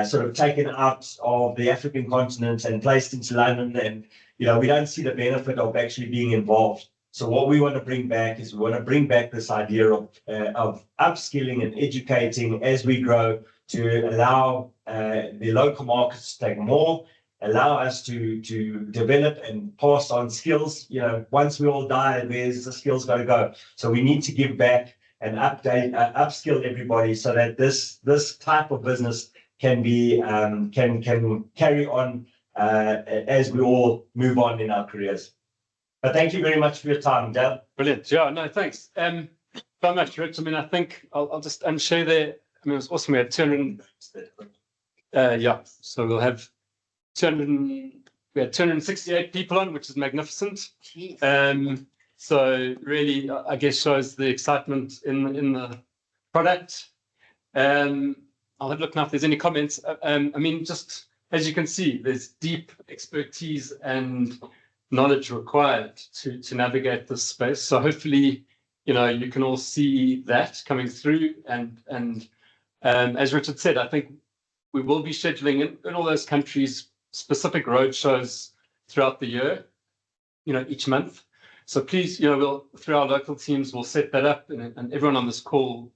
sort of taken out of the African continent and placed into London, and we don't see the benefit of actually being involved. So what we want to bring back is we want to bring back this idea of upskilling and educating as we grow, to allow the local markets to take more, allow us to develop and pass on skills. Once we all die, where's the skills going to go? So we need to give back and upskill everybody so that this type of business can be can carry on as we all move on in our careers. But thank you very much for your time, Dale. Brilliant. Yeah, no, thanks. Very much, Rich. I mean, I think I'll just unshare there. I mean, it was awesome. We had 200. Yeah, so we'll have 200. We had 268 people on, which is magnificent. So really, I guess shows the excitement in the product. I'll have a look now if there's any comments. I mean, just as you can see, there's deep expertise and knowledge required to navigate this space. So hopefully, you can all see that coming through. And as Richard said, I think we will be scheduling in all those countries specific roadshows throughout the year, each month. So please, we'll, through our local teams, we'll set that up, and everyone on this call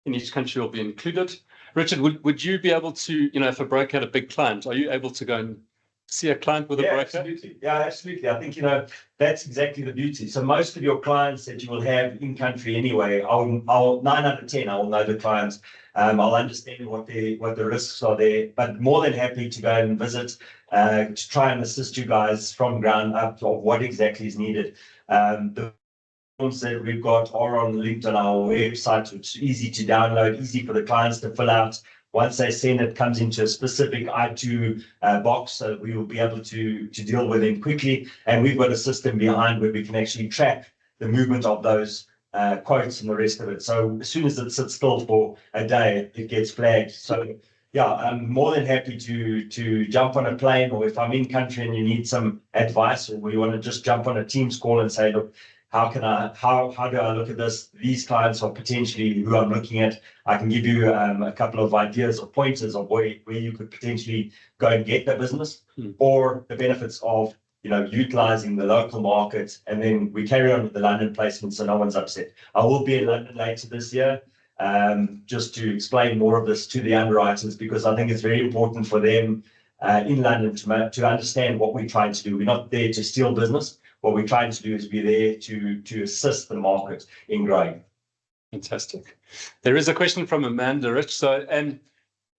in each country will be included. Richard, would you be able to, if a broker had a big client, are you able to go and see a client with a broker? Absolutely. Yeah, absolutely. I think, that's exactly the beauty. So most of your clients that you will have in country anyway, I'll 9 out of 10, I will know the clients. I'll understand what the risks are there, but more than happy to go and visit to try and assist you guys from ground up of what exactly is needed. The forms that we've got are linked on our website, which is easy to download, easy for the clients to fill out. Once they send it, comes into a specific iTOO box, so we will be able to deal with it quickly. And we've got a system behind where we can actually track the movement of those quotes and the rest of it. So as soon as it sits still for a day, it gets flagged. So yeah, I'm more than happy to jump on a plane, or if I'm in country and you need some advice, or you want to just jump on a Teams call and say, look, how do I look at this? These clients are potentially who I'm looking at. I can give you a couple of ideas or pointers of where you could potentially go and get the business, or the benefits of utilizing the local market. And then we carry on with the London placement, so no one's upset. I will be in London later this year, just to explain more of this to the underwriters, because I think it's very important for them in London to understand what we're trying to do. We're not there to steal business. What we're trying to do is be there to assist the market in growing. Fantastic. There is a question from Amanda Rich. So,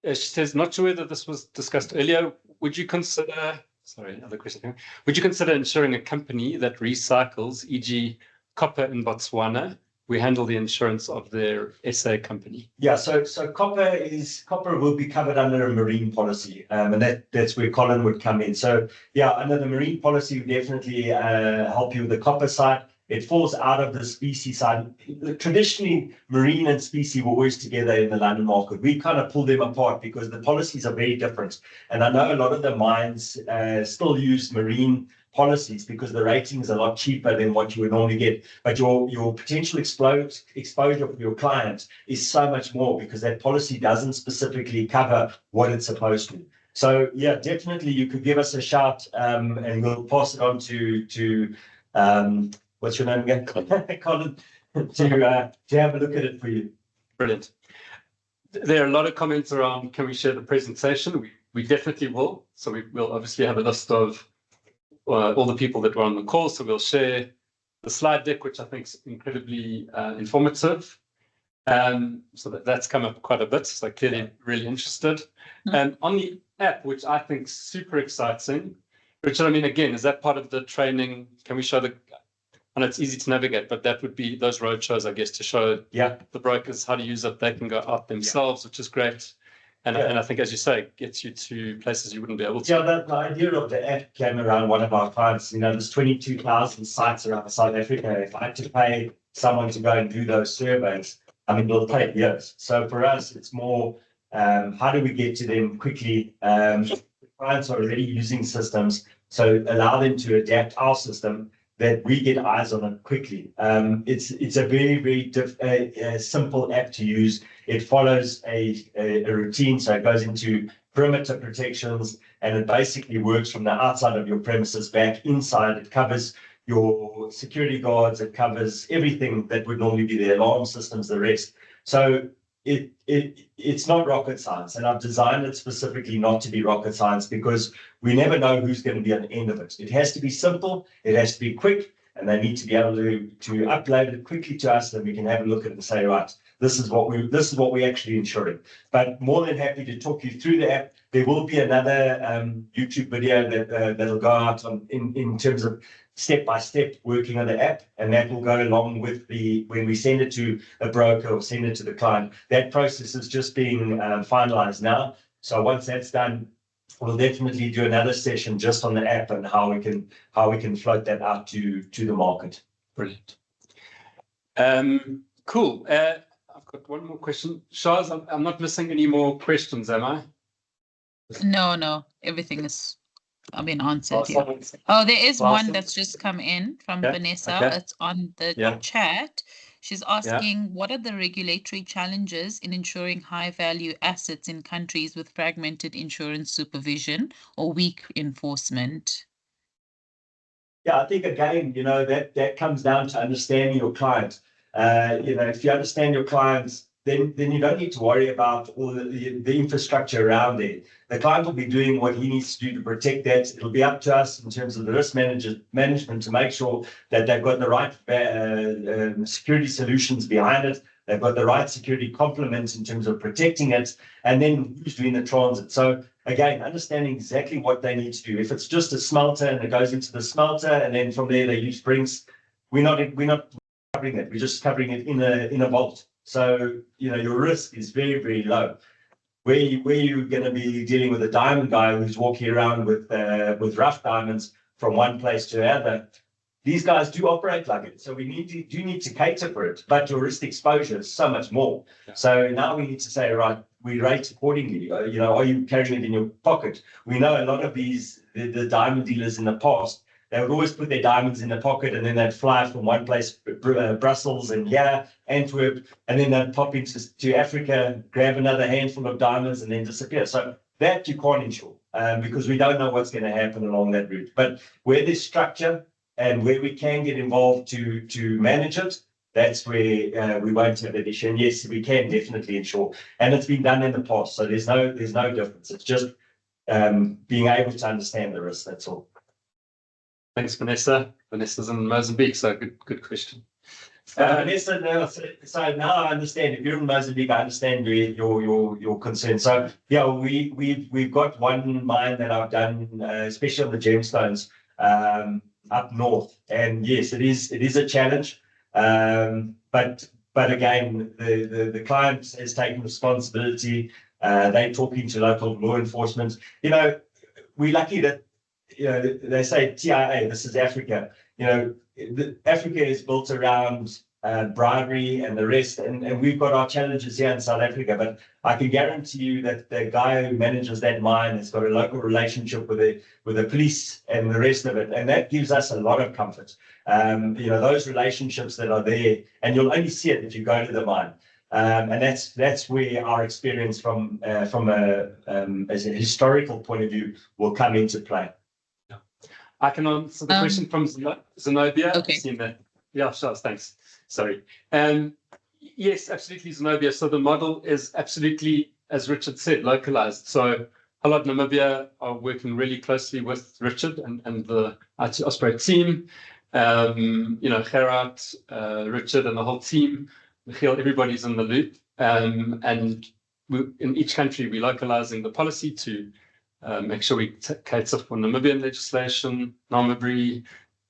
she says, not sure whether this was discussed earlier. Would you consider, another question. Would you consider insuring a company that recycles, e.g. copper in Botswana? We handle the insurance of their SA company. Yeah, so copper will be covered under a marine policy, and that's where Colin would come in. So yeah, under the marine policy, we definitely help you with the copper side. It falls out of the species side. Traditionally, marine and species were always together in the London market. We kind of pull them apart because the policies are very different. And I know a lot of the mines still use marine policies because the rating is a lot cheaper than what you would normally get. But your potential exposure for your client is so much more because that policy doesn't specifically cover what it's supposed to. So yeah, definitely you could give us a shout, and we'll pass it on to what's your name again? Colin, to have a look at it for you. Brilliant. There are a lot of comments around, can we share the presentation? We definitely will. So we'll obviously have a list of all the people that were on the call. So we'll share the slide deck, which I think is incredibly informative. So that's come up quite a bit. So clearly really interested. And on the app, which I think is super exciting. Richard, I mean, again, is that part of the training? Can we show I know it's easy to navigate, but that would be those roadshows, I guess, to show the brokers how to use it. They can go out themselves, which is great. And I think, as you say, it gets you to places you wouldn't be able to. Yeah, the idea of the app came around one of our clients. There's 22,000 sites around South Africa. If I had to pay someone to go and do those surveys, I mean, it'll take years. So for us, it's more, how do we get to them quickly? clients are already using systems, so allow them to adapt our system that we get eyes on it quickly. It's a very simple app to use. It follows a routine, so it goes into perimeter protections, and it basically works from the outside of your premises back inside. It covers your security guards, it covers everything that would normally be the alarm systems, the rest. So it's not rocket science, and I've designed it specifically not to be rocket science because we never know who's going to be on the end of it. It has to be simple, it has to be quick, and they need to be able to upload it quickly to us, and we can have a look at it and say, right, this is what we're actually insuring. But more than happy to talk you through the app. There will be another YouTube video that'll go out in terms of step-by-step working on the app, and that will go along with when we send it to a broker or send it to the client. That process is just being finalized now. So once that's done, we'll definitely do another session just on the app and how we can float that out to the market. Brilliant. Cool. I've got one more question. Shaz, I'm not missing any more questions, am I? No, everything is answered. Yeah. Oh, there is one that's just come in from Vanessa. Okay. It's on the chat. She's asking, what are the regulatory challenges in ensuring high value assets in countries with fragmented insurance supervision or weak enforcement? Yeah, I think again, that comes down to understanding your client. If you understand your clients, then you don't need to worry about all the infrastructure around there. The client will be doing what he needs to do to protect that. It'll be up to us in terms of the risk management to make sure that they've got the right security solutions behind it. They've got the right security complements in terms of protecting it, and then who's doing the transit. So again, understanding exactly what they need to do. If it's just a smelter and it goes into the smelter, and then from there they use springs, we're not covering it. We're just covering it in a vault. So your risk is very, very low. Where you're going to be dealing with a diamond guy who's walking around with rough diamonds from one place to another, these guys do operate like it. So we do need to cater for it, but your risk exposure is so much more. Yeah. So now we need to say, right, we rate accordingly. Are you carrying it in your pocket? We know a lot of the diamond dealers in the past, they would always put their diamonds in the pocket, and then they'd fly from one place, Brussels and Antwerp, and then they'd pop into Africa, grab another handful of diamonds, and then disappear. So that you can't insure because we don't know what's going to happen along that route. But where there's structure and where we can get involved to manage it, that's where we won't have that issue. And yes, we can definitely insure, and it's been done in the past. So there's no difference. It's just being able to understand the risk. That's all. Thanks, Vanessa. Vanessa's in Mozambique, so good question. Vanessa, so now I understand. If you're in Mozambique, I understand your concern. So yeah, we've got one mine that I've done, especially on the gemstones up north, and yes, it is a challenge. But again, the client has taken responsibility. They're talking to local law enforcement. We're lucky that. They say TIA, this is Africa. Africa is built around bribery and the rest, and we've got our challenges here in South Africa. But I can guarantee you that the guy who manages that mine has got a local relationship with the police and the rest of it, and that gives us a lot of comfort. Those relationships that are there, and you'll only see it if you go to the mine. And that's where our experience from as a historical point of view will come into play. I can answer the question from Zenobia. Okay. I've seen that. Yeah, sure. Thanks. Sorry. Yes, absolutely, Zenobia. So the model is absolutely, as Richard said, localized. So Hollard Namibia are working really closely with Richard and the iTOO Osprey team. Gerard, Richard, and the whole team. Michiel, everybody's in the loop. And in each country, we're localizing the policy to make sure we cater for Namibian legislation, Namibia,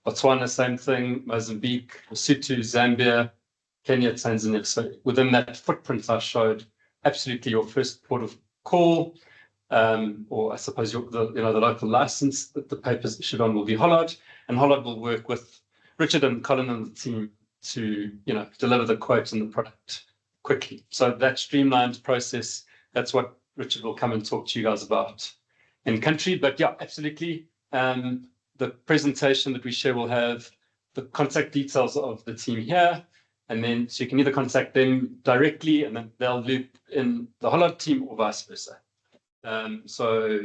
Botswana, same thing, Mozambique, Lesotho, Zambia, Kenya, Tanzania. So within that footprint I showed, absolutely your first port of call, or I suppose the local license that the papers issued on will be Hollard, and Hollard will work with Richard and Colin and the team to deliver the quote and the product quickly. So that streamlined process, that's what Richard will come and talk to you guys about. in country. But yeah, absolutely. The presentation that we share will have the contact details of the team here, and then so you can either contact them directly, and then they'll loop in the Hollard team or vice versa. So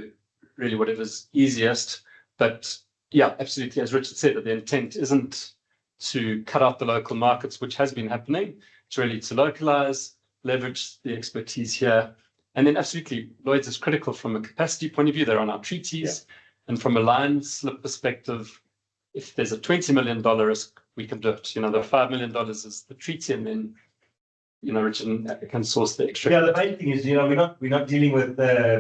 really whatever's easiest. But yeah, absolutely, as Richard said, that the intent isn't to cut out the local markets, which has been happening. It's really to localize, leverage the expertise here. And then absolutely, Lloyd's is critical from a capacity point of view. They're on our treaties. Yeah. And from a line slip perspective, if there's a $20 million risk, we can do it. You know, the $5 million is the treaty, and then, you know, Richard can source the extra. Yeah, the main thing is, you know, we're not dealing with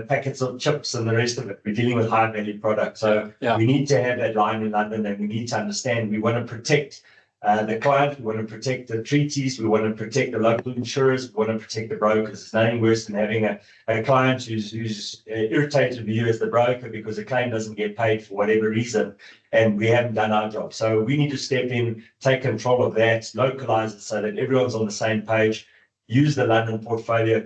packets of chips and the rest of it. We're dealing with high value products. So we need to have that line in London, and we need to understand we want to protect the client, we want to protect the treaties, we want to protect the local insurers, we want to protect the brokers. There's nothing worse than having a client who's irritated with you as the broker because a claim doesn't get paid for whatever reason, and we haven't done our job. So we need to step in, take control of that, localize it so that everyone's on the same page, use the London portfolio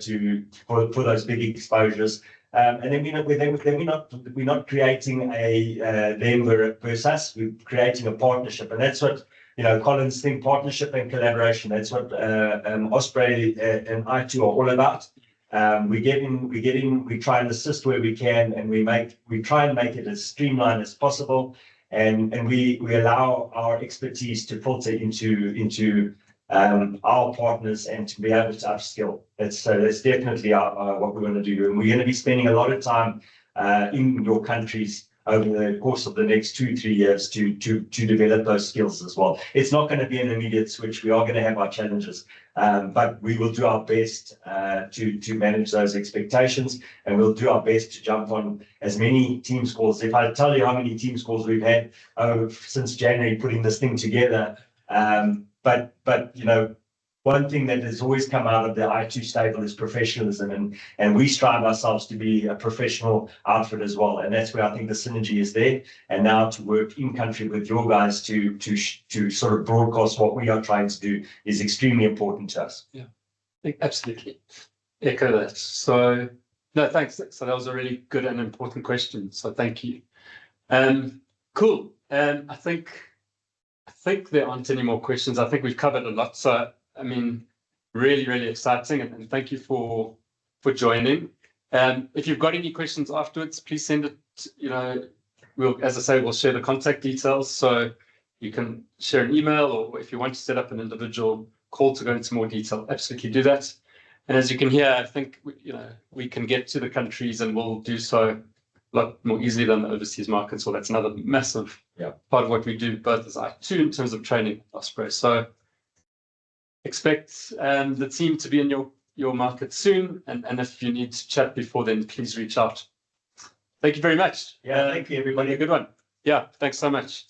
for those big exposures. And then we're not creating a them versus us. We're creating a partnership, and that's what, you know, Colin's thing, partnership and collaboration. That's what Osprey and iTOO are all about. We try and assist where we can, and we try and make it as streamlined as possible, and we allow our expertise to filter into our partners and to be able to upskill. That's definitely what we're going to do, and we're going to be spending a lot of time in your countries over the course of the next 2-3 years to develop those skills as well. It's not going to be an immediate switch. We are going to have our challenges, but we will do our best to manage those expectations, and we'll do our best to jump on as many Teams calls. If I tell you how many Teams calls we've had since January putting this thing together, but you know, one thing that has always come out of the iTOO stable is professionalism, and we strive ourselves to be a professional outfit as well. And that's where I think the synergy is there. And now to work in country with your guys to sort of broadcast what we are trying to do is extremely important to us. Yeah, absolutely. Echo that. So no, thanks. So that was a really good and important question. So thank you. Cool. I think there aren't any more questions. I think we've covered a lot. So I mean, really, really exciting, and thank you for joining. If you've got any questions afterwards, please send it. You know, as I say, we'll share the contact details, so you can share an email, or if you want to set up an individual call to go into more detail, absolutely do that. And as you can hear, I think we can get to the countries, and we'll do so a lot more easily than the overseas markets. So that's another massive part of what we do, both as iTOO in terms of training Osprey. So expect the team to be in your market soon, and if you need to chat before then, please reach out. Thank you very much. Yeah, thank you, everybody. A good one. Yeah, thanks so much.